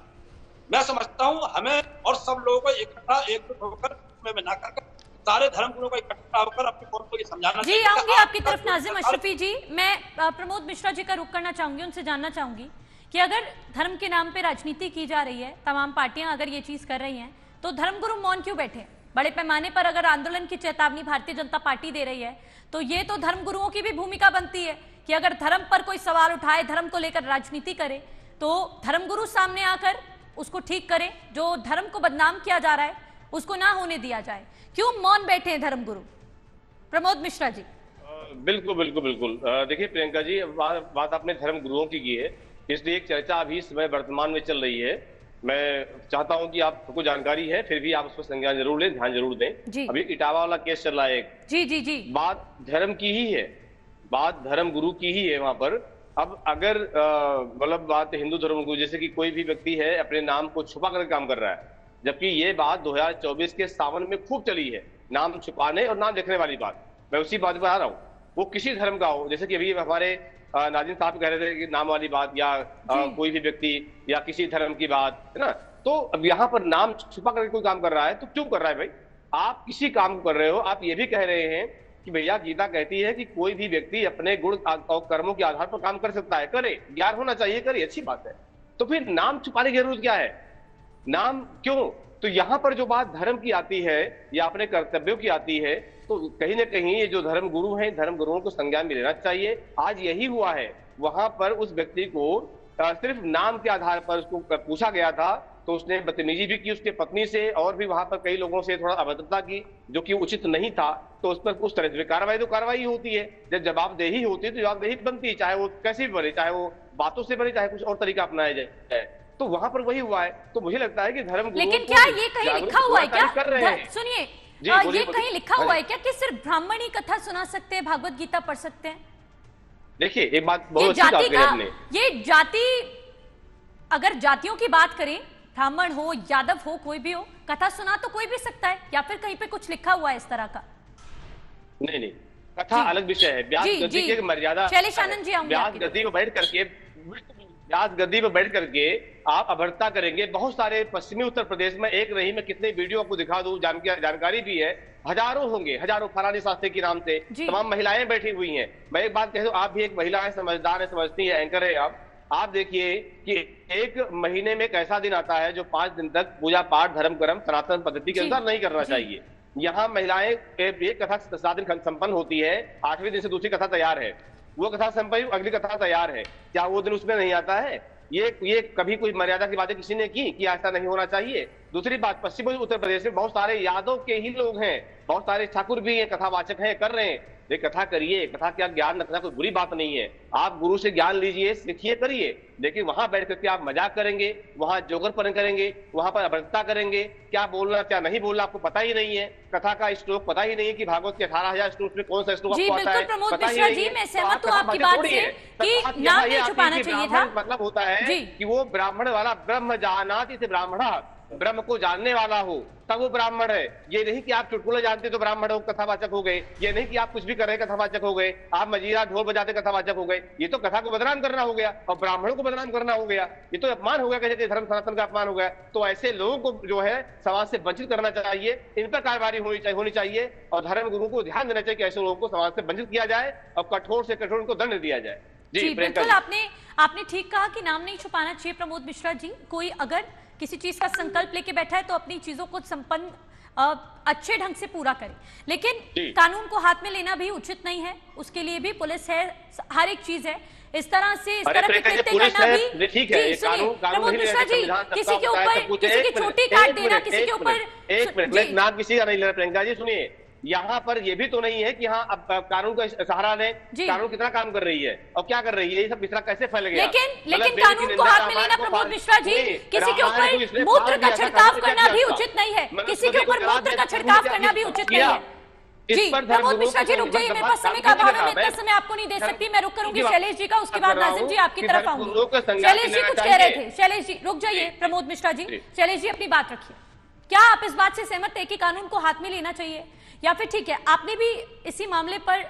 मैं समझता हूँ हमें और सब लोगों को इकट्ठा एकजुट होकर में ना कर सारे धर्म गुरुओं को इकट्ठा होकर अपनी कौम को ये समझाना चाहिए। जी आऊंगी आपकी तरफ नाजिम अशरफी जी। मैं प्रमोद मिश्रा जी का रुख करना चाहूंगी, उनसे जानना चाहूंगी कि अगर धर्म के नाम पे राजनीति की जा रही है, तमाम पार्टियां अगर ये चीज कर रही हैं, तो धर्मगुरु मौन क्यों बैठे? बड़े पैमाने पर अगर आंदोलन की चेतावनी भारतीय जनता पार्टी दे रही है, तो ये तो धर्मगुरुओं की भी भूमिका बनती है कि अगर धर्म पर कोई सवाल उठाए, धर्म को लेकर राजनीति करे, तो धर्मगुरु सामने आकर उसको ठीक करें। जो धर्म को बदनाम किया जा रहा है उसको ना होने दिया जाए। क्यों मौन बैठे हैं धर्मगुरु? प्रमोद मिश्रा जी। बिल्कुल बिल्कुल बिल्कुल। देखिए प्रियंका जी, बात आपने धर्म गुरुओं की है, इसलिए एक चर्चा अभी इस समय वर्तमान में चल रही है। मैं चाहता हूं कि आपको जानकारी है, फिर भी आप उस पर संज्ञान जरूर लें, ध्यान जरूर दें। अभी इटावा वाला केस चल रहा है एक, जी, बात धर्म की ही है, बात धर्म गुरु की ही है वहां पर। अब अगर मतलब बात हिंदू धर्म गुरु, जैसे कि कोई भी व्यक्ति है अपने नाम को छुपा कर काम कर रहा है, जबकि ये बात 2024 के सावन में खूब चली है, नाम छुपाने और नाम लिखने वाली बात। मैं उसी बात पर आ रहा हूँ, वो किसी धर्म का हो, जैसे कि अभी हमारे नाजिम साहब कह रहे थे कि नाम वाली बात, या कोई भी व्यक्ति या किसी धर्म की बात है ना, तो अब यहाँ पर नाम छुपा करके कोई काम कर रहा है तो क्यों कर रहा है भाई? आप किसी काम को कर रहे हो, आप ये भी कह रहे हैं कि भैया गीता कहती है कि कोई भी व्यक्ति अपने गुण और कर्मों के आधार पर काम कर सकता है, करे, ज्ञान होना चाहिए, करे, अच्छी बात है। तो फिर नाम छुपाने की जरूरत क्या है? नाम क्यों? तो यहाँ पर जो बात धर्म की आती है या अपने कर्तव्यों की आती है, तो कहीं ना कहीं ये जो धर्म गुरु हैं, धर्म गुरुओं को संज्ञान में लेना चाहिए। आज यही हुआ है, वहां पर उस व्यक्ति को सिर्फ नाम के आधार पर उसको पूछा गया था, तो उसने बदतमीजी भी की उसके पत्नी से, और भी वहां पर कई लोगों से थोड़ा अभद्रता की, जो कि उचित नहीं था। तो उस पर उस तरह से कार्रवाई तो कार्रवाई होती है, जब जवाबदेही होती है तो जवाबदेही बनती है, चाहे वो कैसे भी बने, चाहे वो बातों से बने, चाहे कुछ और तरीका अपनाया जाए। तो वहां पर वही हुआ है। तो मुझे लगता है कि धर्म, लेकिन क्या ये कहीं लिखा हुआ है क्या? सुनिए, ये कहीं लिखा हुआ है क्या कि सिर्फ ब्राह्मण ही कथा सुना सकते हैं, भागवत गीता पढ़ सकते हैं? देखिए, एक बात बहुत अच्छी कही आपने, ये जाति, अगर जातियों की बात करें, ब्राह्मण हो, यादव हो, कोई भी हो, कथा सुना तो कोई भी सकता है, या फिर कहीं पे कुछ लिखा हुआ है इस तरह का? नहीं, कथा अलग विषय है। व्यास गद्दी की मर्यादा, शैलेश आनंद जी, व्यास गद्दी पर बैठ करके आप अभद्रता करेंगे। बहुत सारे पश्चिमी उत्तर प्रदेश में, एक नहीं मैं कितने वीडियो आपको दिखा दूं, जानकारी भी है, हजारों होंगे, हजारों फलानी शास्त्री के नाम से तमाम महिलाएं बैठी हुई हैं। मैं एक बात कह दूं, आप भी एक महिला है, समझदार है, समझती है, एंकर है आप देखिए कि एक महीने में एक ऐसा दिन आता है जो 5 दिन तक पूजा पाठ, धर्म कर्म सनातन पद्धति के अनुसार नहीं करना चाहिए। यहाँ महिलाएं, एक कथा 7 दिन संपन्न होती है, 8वें दिन से दूसरी कथा तैयार है, वो कथा संपन्न, अगली कथा तैयार है, क्या वो दिन उसमें नहीं आता है? ये कभी कोई मर्यादा की बातें किसी ने की कि ऐसा नहीं होना चाहिए? दूसरी बात, पश्चिमी उत्तर प्रदेश में बहुत सारे यादव के ही लोग हैं, बहुत सारे ठाकुर भी हैं, कथावाचक हैं, कर रहे हैं। कथा करिए, कथा क्या ज्ञान रखना कोई बुरी बात नहीं है, आप गुरु से ज्ञान लीजिए, सीखिए, करिए। लेकिन वहां बैठ करके आप मजाक करेंगे, वहां जोगरपन करेंगे, वहां पर अभद्रता करेंगे, क्या बोलना क्या नहीं बोलना आपको पता ही नहीं है, कथा का श्लोक पता ही नहीं है कि भागवत के 18,000 श्लोक में कौन सा श्लोक आपको आता है, प्रमोद मिश्रा जी, मैं सहमत हूं आपकी बात से कि नाम नहीं छुपाना चाहिए था। मतलब होता है कि वो ब्राह्मण वाला, ब्रह्म जानाति से ब्राह्मण, ब्रह्म को जानने वाला हो तब वो ब्राह्मण है। ये नहीं कि आप चुटकुले जानते तो ब्राह्मण हो, कथावाचक हो गए। ये नहीं कि आप कुछ भी कर रहे कथावाचक हो गए, आप मजीरा ढोल बजाते कथावाचक हो गए। ये तो कथा को बदनाम करना हो गया और ब्राह्मणों को बदनाम करना हो गया, ये तो अपमान हो गया, कहते धर्म सनातन का अपमान हो गया। तो ऐसे लोगों को जो है समाज से वंचित करना चाहिए, इन पर कार्रवाई होनी चाहिए और धर्म गुरु को ध्यान देना चाहिए कि ऐसे लोगों को समाज से वंचित किया जाए और कठोर से कठोर उनको दंड दिया जाए। जी बिल्कुल, आपने ठीक कहा कि नाम नहीं छुपाना चाहिए प्रमोद मिश्रा जी। कोई अगर किसी चीज का संकल्प लेके बैठा है तो अपनी चीजों को संपन्न अच्छे ढंग से पूरा करे, लेकिन कानून को हाथ में लेना भी उचित नहीं है। उसके लिए भी प्रमोद है, इस तरह से इस तरह के कृत्य करना भी ठीक है। प्रमोद मिश्रा जी, किसी के ऊपर किसी की चोटी काट देना, किसी के ऊपर एक नाम किसी का नहीं ले रहा। प्रियंका जी सुनिए, यहाँ पर ये भी तो नहीं है कि हाँ अब कानून का सहारा ले, कानून कितना काम कर रही है और क्या कर रही है, ये सब पिछड़ा कैसे फैल गया। लेकिन कानून को हाथ में लेना प्रमोद मिश्रा जी, किसी के ऊपर मूत्र का छिड़काव करना भी उचित नहीं है, किसी के ऊपर मूत्र का छिड़काव करना भी उचित नहीं है। जी प्रमोद मिश्रा जी रुक जाइए, मेरे पास समय का अभाव है, मैं इतना समय आपको नहीं दे सकती। मैं रुक करूंगी शैलेश जी का, उसके बाद नाजिम जी आपकी तरफ आऊंगी। शैलेश जी कुछ कह रहे थे, शैलेश जी रुक जाइए। प्रमोद मिश्रा जी, शैलेश जी अपनी बात रखिए। क्या आप इस बात से सहमत है कि कानून को हाथ में लेना चाहिए, या फिर ठीक है आपने भी इसी मामले पर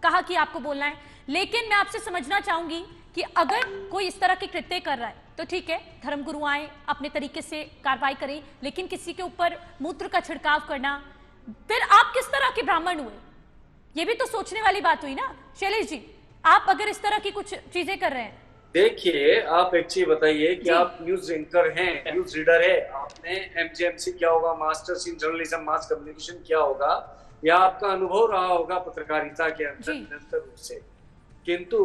कहा कि आपको बोलना है, लेकिन मैं आपसे समझना चाहूंगी कि अगर कोई इस तरह के कृत्य कर रहा है तो ठीक है, धर्मगुरु आए अपने तरीके से कार्रवाई करें, लेकिन किसी के ऊपर मूत्र का छिड़काव करना, फिर आप किस तरह के ब्राह्मण हुए, ये भी तो सोचने वाली बात हुई ना। शैलेश जी, आप अगर इस तरह की कुछ चीजें कर रहे हैं, देखिए आप एक चीज बताइए कि आप न्यूज एंकर हैं, न्यूज रीडर है, आपने एमजीएमसी क्या होगा, masters in journalism mass communication क्या होगा, या आपका अनुभव रहा होगा पत्रकारिता के अंदर निरंतर रूप से, किंतु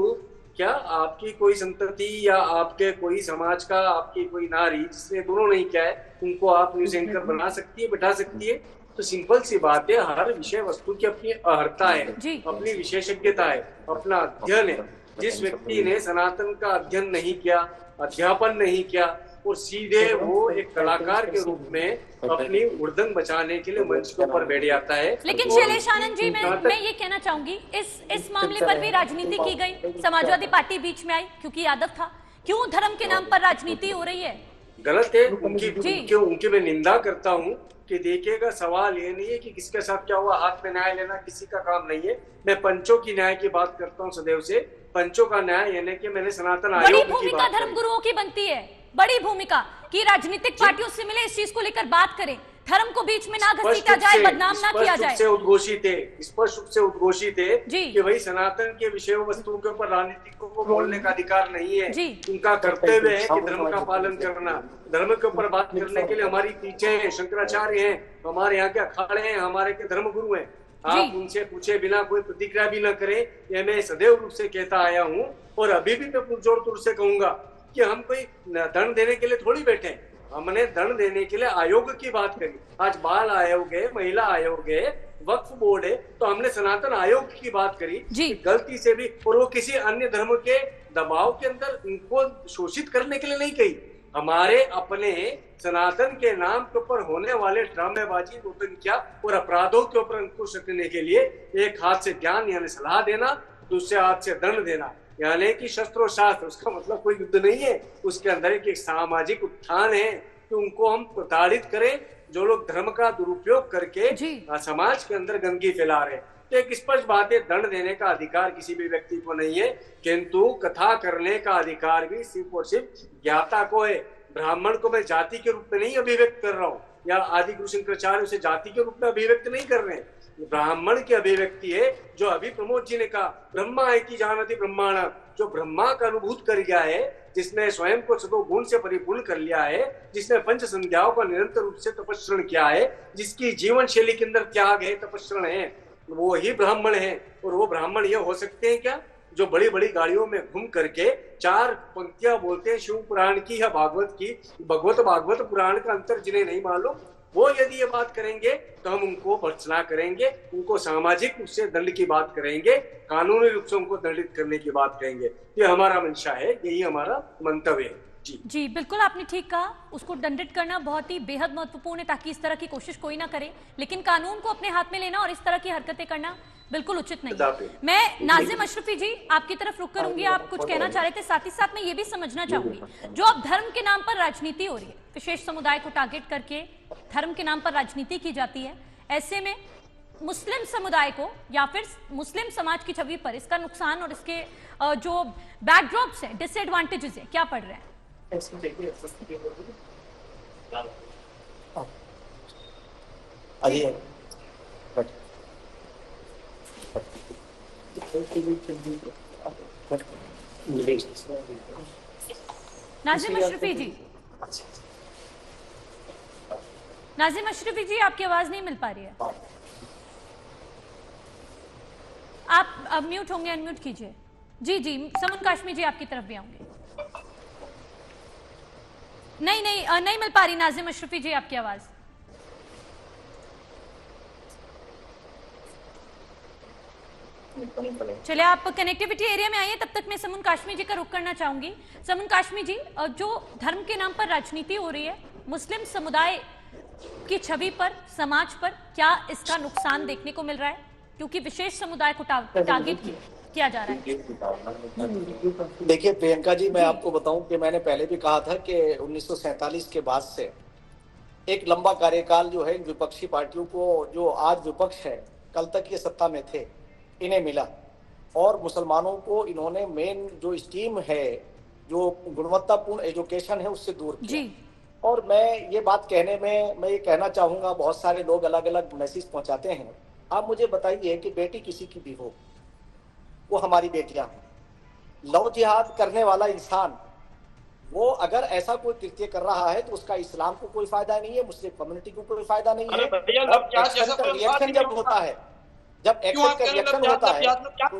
क्या आपकी कोई संतति या आपके कोई समाज का आपकी कोई नारी जिसने दोनों नहीं किया है, उनको आप न्यूज एंकर बना सकती है, बैठा सकती है? तो सिंपल सी बात है, हर विषय वस्तु की अपनी अर्हता है, अपनी विशेषज्ञता है, अपना अध्ययन है। जिस व्यक्ति ने सनातन का अध्ययन नहीं किया, अध्यापन नहीं किया और सीधे वो एक कलाकार के रूप में अपनी उड़दंग बचाने के लिए मंच के ऊपर बैठ जाता है। लेकिन शैलेश आनंद जी, मैं ये कहना चाहूंगी, इस मामले पर भी राजनीति की गई, समाजवादी पार्टी बीच में आई क्योंकि यादव था। क्यों धर्म के नाम पर राजनीति हो रही है? गलत है, उनकी मैं निंदा करता हूँ कि देखिएगा, सवाल ये नहीं है कि किसके साथ क्या हुआ, हाथ में न्याय लेना किसी का काम नहीं है। मैं पंचों की न्याय की बात करता हूँ सदैव से, पंचों का न्याय यानी कि मैंने सनातन आयोग की बात बड़ी भूमिका धर्म गुरुओं की बनती है, बड़ी भूमिका कि राजनीतिक पार्टियों से मिले, इस चीज को लेकर बात करें, धर्म को बीच में ना घसीटा जाए, बदनाम ना किया जाए। स्पष्ट रूप से उद्घोषित है कि भाई सनातन के विषय वस्तुओं के ऊपर राजनीतिकों को बोलने का अधिकार नहीं है, उनका कर्तव्य है कि धर्म का पालन करना। धर्म के ऊपर बात करने के लिए हमारी पीछे हैं, शंकराचार्य हैं, हमारे यहाँ के अखाड़े हैं, हमारे के धर्म गुरु हैं। आप उनसे पूछे बिना कोई प्रतिक्रिया भी न करें, ये मैं सदैव रूप से कहता आया हूँ और अभी भी मैं पुरजोर तौर से कहूंगा कि हम कोई दंड देने के लिए थोड़ी बैठे हैं। हमने दंड देने के लिए आयोग की बात करी। आज बाल आयोग है, महिला आयोग है, वक्फ बोर्ड है, तो हमने सनातन आयोग की बात करी कि गलती से भी, और वो किसी अन्य धर्म के दबाव के अंदर उनको शोषित करने के लिए नहीं कही। हमारे अपने सनातन के नाम के ऊपर होने वाले ड्रामेबाजी, नौटंकियां और अपराधों के ऊपर अंकुश रखने के लिए एक हाथ से ज्ञान यानी सलाह देना, दूसरे हाथ से दंड देना, यानी कि शस्त्र और शास्त्र, उसका मतलब कोई युद्ध नहीं है, उसके अंदर एक सामाजिक उत्थान है कि उनको हम प्रताड़ित करें जो लोग धर्म का दुरुपयोग करके समाज के अंदर गंदगी फैला रहे हैं। तो एक स्पष्ट बात है, दंड देने का अधिकार किसी भी व्यक्ति को नहीं है, किंतु कथा करने का अधिकार भी सिर्फ और सिर्फ ज्ञाता को है। ब्राह्मण को मैं जाति के रूप में नहीं अभिव्यक्त कर रहा हूँ, या आदि गुरु शंकराचार्य उसे जाति के रूप में अभिव्यक्त नहीं कर रहे हैं। ब्राह्मण की अभिव्यक्ति है जो अभी प्रमोद जी ने कहा, ब्रह्मा है कि जानती ब्रह्मांड, जो ब्रह्मा का अनुभूत कर गया है, जिसने स्वयं को सदो गुण से परिपूर्ण कर लिया है, जिसने पंच संध्याओं का निरंतर रूप से तपस्रण किया है, जिसकी जीवन शैली के अंदर त्याग है, तपस्रण है, वो ही ब्राह्मण है। और वो ब्राह्मण ये हो सकते हैं क्या जो बड़ी बड़ी गाड़ियों में घूम करके 4 पंक्तियां बोलते हैं शिव पुराण की या भागवत की, भागवत पुराण का अंतर जिन्हें नहीं मालूम, वो यदि ये बात करेंगे तो हम उनको भर्त्सना करेंगे, उनको सामाजिक रूप से दंड की बात करेंगे, कानूनी रूप से उनको दंडित करने की बात करेंगे। ये हमारा मंशा है, यही हमारा मंतव्य है। जी बिल्कुल, आपने ठीक कहा, उसको दंडित करना बहुत ही बेहद महत्वपूर्ण है ताकि इस तरह की कोशिश कोई ना करे, लेकिन कानून को अपने हाथ में लेना और इस तरह की हरकतें करना बिल्कुल उचित नहीं है। मैं नाजिम अशरफी जी आपकी तरफ रुक करूंगी, आप कुछ कहना चाह रहे थे, साथ ही साथ मैं ये भी समझना चाहूंगी, जो अब धर्म के नाम पर राजनीति हो रही है, विशेष समुदाय को टारगेट करके धर्म के नाम पर राजनीति की जाती है, ऐसे में मुस्लिम समुदाय को या फिर मुस्लिम समाज की छवि पर इसका नुकसान और इसके जो बैकड्रॉप्स हैं, डिसएडवांटेजेस हैं, क्या पड़ रहे हैं? नाजिम अशरफी जी, नाजिम अशरफी जी आपकी आवाज नहीं मिल पा रही है, आप अब म्यूट होंगे, अनम्यूट कीजिए। जी जी, समन काश्मीर जी आपकी तरफ भी आऊंगे। नहीं मिल पा रही नाजिम अशरफी जी आपकी आवाज। चलिए आप कनेक्टिविटी एरिया में आइए, तब तक मैं समन काश्मीर जी का रुख करना चाहूंगी। समन काश्मीर जी, जो धर्म के नाम पर राजनीति हो रही है मुस्लिम समुदाय की छवि पर, समाज पर, क्या इसका नुकसान देखने को मिल रहा है? क्योंकि विशेष समुदाय को टारगेट किया जा रहा है। देखिए प्रियंका जी, मैं आपको बताऊं कि मैंने पहले भी कहा था कि 1947 के बाद से एक लंबा कार्यकाल जो है विपक्षी पार्टियों को, जो आज विपक्ष है, कल तक ये सत्ता में थे, इन्हें मिला, और मुसलमानों को इन्होंने मेन जो स्कीम है, जो गुणवत्तापूर्ण एजुकेशन है, उससे दूर किया। और मैं ये बात कहने में, मैं ये कहना चाहूंगा, बहुत सारे लोग अलग अलग मैसेज पहुंचाते हैं, आप मुझे बताइए कि बेटी किसी की भी हो, वो हमारी बेटियां हैं। लव जिहाद करने वाला इंसान वो अगर ऐसा कोई कृत्य कर रहा है तो उसका इस्लाम को कोई फायदा नहीं है, मुस्लिम कम्युनिटी को कोई फायदा नहीं है। रिएक्शन जब होता है, जब एक्शन का रिएक्शन होता है, तो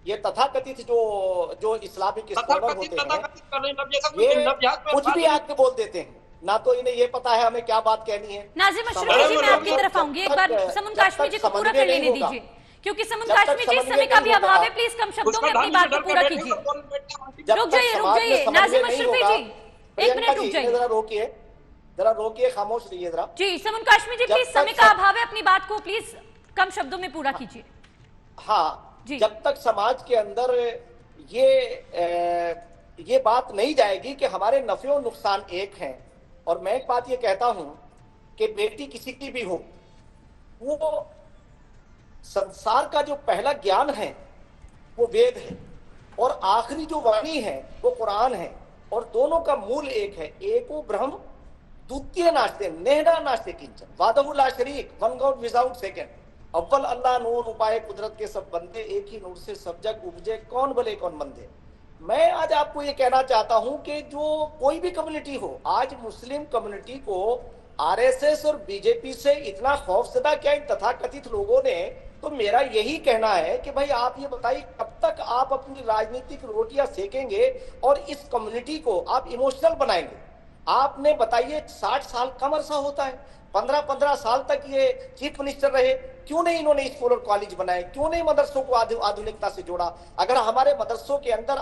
ये तथाकथित जो इस्लामिक स्कॉलर होते हैं, ये कुछ भी आके बोल देते हैं, ना तो इन्हें ये पता है हमें क्या बात कहनी है। नाजिम अशरफी जी, मैं आपकी तरफ आऊंगी, एक बार समन काश्मीर जी को पूरा कर लेने दीजिए, क्योंकि समन काश्मीर जी समय का भी अभाव है, प्लीज कम शब्दों में अपनी बात को पूरा कीजिए। रुक जाइए नाजिम अशरफी जी, 1 मिनट रुक जाइए, जरा रोकिए, खामोश रहिए जरा। जी समन काश्मीर जी, प्लीज समय का अभाव है, अपनी बात को प्लीज कम शब्दों में पूरा कीजिए। हाँ, जब तक समाज के अंदर ये बात नहीं जाएगी कि हमारे नफे और नुकसान एक हैं, और मैं एक बात ये कहता हूं कि बेटी किसी की भी हो, वो संसार का जो पहला ज्ञान है वो वेद है, और आखिरी जो वाणी है वो कुरान है, और दोनों का मूल एक है, एको ब्रह्म द्वितीय नास्ते नेहडा नास्ते किंचन वादहु ला शरीक, वन गॉड विदाउट सेकंड, अव्वल अल्लाह नूर उपाय कुदरत के सब बंदे, एक ही नूर से सब जग उपजे, कौन भले कौन मंदे। मैं आज आपको ये कहना चाहता हूं कि जो कोई भी कम्युनिटी हो, आज मुस्लिम कम्युनिटी को आरएसएस और बीजेपी से इतना खौफजदा क्या इन तथाकथित लोगों ने, तो मेरा यही कहना है कि भाई आप ये बताइए कब तक आप अपनी राजनीतिक रोटियां सेकेंगे और इस कम्युनिटी को आप इमोशनल बनाएंगे? आपने बताइए 60 साल कम अरसा होता है, 15-15 साल तक ये चीफ मिनिस्टर रहे, क्यों नहीं इन्होंने स्कूल और कॉलेज बनाए? क्यों नहीं मदरसों को आधुनिकता से जोड़ा? अगर हमारे मदरसों के अंदर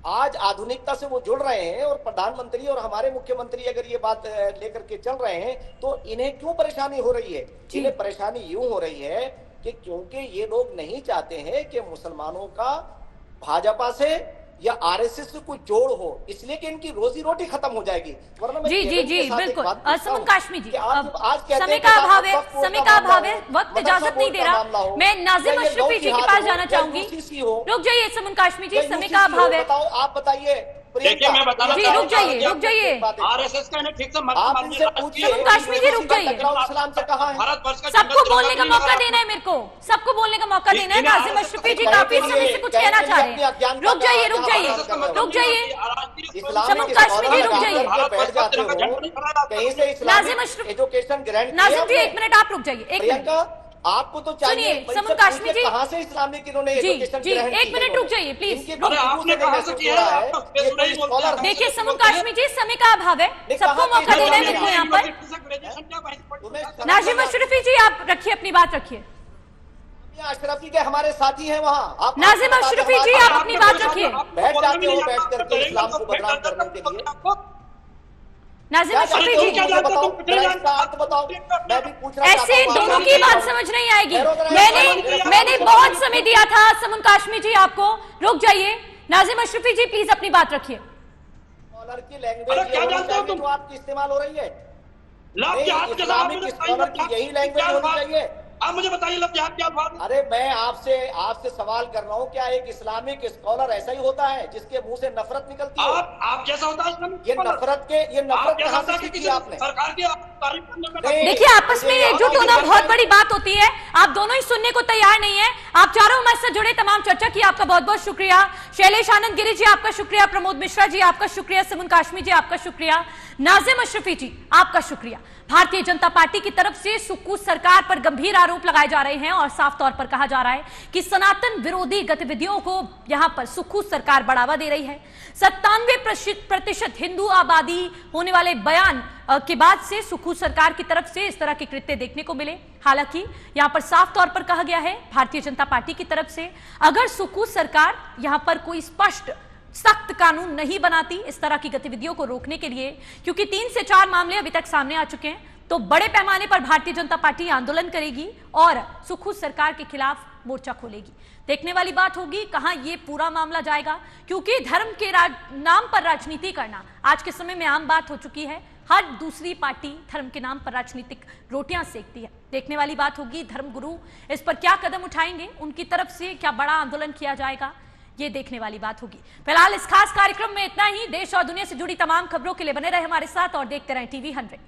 आज आधुनिकता से वो जुड़ रहे हैं और प्रधानमंत्री और हमारे मुख्यमंत्री अगर ये बात लेकर के चल रहे हैं, तो इन्हें क्यों परेशानी हो रही है? इन्हें परेशानी यूं हो रही है कि क्योंकि ये लोग नहीं चाहते हैं कि मुसलमानों का भाजपा से या आरएसएस से कोई जोड़ हो, इसलिए कि इनकी रोजी रोटी खत्म हो जाएगी। वरना मैं जी बिल्कुल। सुमन काशमी जी, आज समय का अभाव है, वक्त इजाजत नहीं दे रहा। मैं नाजिम अशरफी जी के पास जाना चाहूंगी। रुक जाइए सुमन काशमी जी, समय का अभाव है। आप बताइए। देखिए मैं बताना जी, रुक जाइए। आरएसएस का ठीक से मत आपसे पूछिए, सुमन काशमी जी रुक जाइए। इस्लाम से कहा है भारतवर्ष का सबको बोलने का मौका देना है, मेरे को सबको बोलने का मौका देना है। नाजिम अशरफी जी काफी समय से कुछ कहना चाह रहे हैं। रुक जाइए सुमन काशमी जी, रुक जाइए। नाजिम अशरफी, एजुकेशन ग्रांट, नाजिम जी 1 मिनट आप रुक जाइए। 1 मिनट आपको तो चाहिए। सुमन काशमी जी कहां से इस्लामिक इन्होंने जी 1 मिनट रुक जाइए प्लीज। आपने कहा से किया है, देखिए सुमन काशमी जी, समय का अभाव है, सबको मौका देना है मेरे को यहाँ पर। नाजिम अशरफी जी आप रखिए अपनी बात, रखिए। अशरफी के हमारे साथी हैं वहाँ। नाजिम अशरफी जी आप अपनी बात रखिए। बैठ जाते हो बैठ करके इस्लाम को बदनाम करने के लिए। नाजिम अशरफी जी बताओ, मैं भी पूछ रहा ऐसे दोनों की बात समझ नहीं आएगी। मैंने बहुत समय दिया था सुमन काशमी जी आपको। रुक जाइए नाजिम अशरफी जी, प्लीज अपनी बात रखिए। स्कॉलर की लैंग्वेज जो आपकी इस्तेमाल हो रही है, इस्लामिक स्कॉलर की यही लैंग्वेज होनी चाहिए। आप मुझे बताइए लफ्ज़ क्या बात? अरे मैं आपसे सवाल कर रहा हूँ, क्या एक इस्लामिक स्कॉलर ऐसा ही होता है जिसके मुंह से नफरत निकलती है? आप जैसा होता है ये नफरत कहाँ से सीखी आपने? सरकार की तारीफ करने में देखिए आपस में एकजुट होना बहुत बड़ी बात होती है। आप दोनों ही सुनने को तैयार नहीं है। आप चारों हमारे साथ जुड़े, तमाम चर्चा की आपका बहुत बहुत शुक्रिया। शैलेश आनंद गिरी जी आपका शुक्रिया, प्रमोद मिश्रा जी आपका शुक्रिया, सुमन काशमी जी आपका शुक्रिया, नाजिम अशरफी जी आपका शुक्रिया। भारतीय जनता पार्टी की तरफ से सुक्कू सरकार पर गंभीर आरोप लगाए जा रहे हैं और साफ तौर पर कहा जा रहा है कि सनातन विरोधी गतिविधियों को यहां पर सुक्कू सरकार बढ़ावा दे रही है। 97% हिंदू आबादी होने वाले बयान के बाद से सुक्कू सरकार की तरफ से इस तरह के कृत्य देखने को मिले। हालांकि यहां पर साफ तौर पर कहा गया है भारतीय जनता पार्टी की तरफ से, अगर सुक्कू सरकार यहां पर कोई स्पष्ट सख्त कानून नहीं बनाती इस तरह की गतिविधियों को रोकने के लिए, क्योंकि 3 से 4 मामले अभी तक सामने आ चुके हैं, तो बड़े पैमाने पर भारतीय जनता पार्टी आंदोलन करेगी और सुक्खू सरकार के खिलाफ मोर्चा खोलेगी। देखने वाली बात होगी कहां ये पूरा मामला जाएगा, क्योंकि धर्म के नाम पर राजनीति करना आज के समय में आम बात हो चुकी है। हर दूसरी पार्टी धर्म के नाम पर राजनीतिक रोटियां सेकती है। देखने वाली बात होगी धर्मगुरु इस पर क्या कदम उठाएंगे, उनकी तरफ से क्या बड़ा आंदोलन किया जाएगा, ये देखने वाली बात होगी। फिलहाल इस खास कार्यक्रम में इतना ही। देश और दुनिया से जुड़ी तमाम खबरों के लिए बने रहे हमारे साथ और देखते रहें टीवी 100।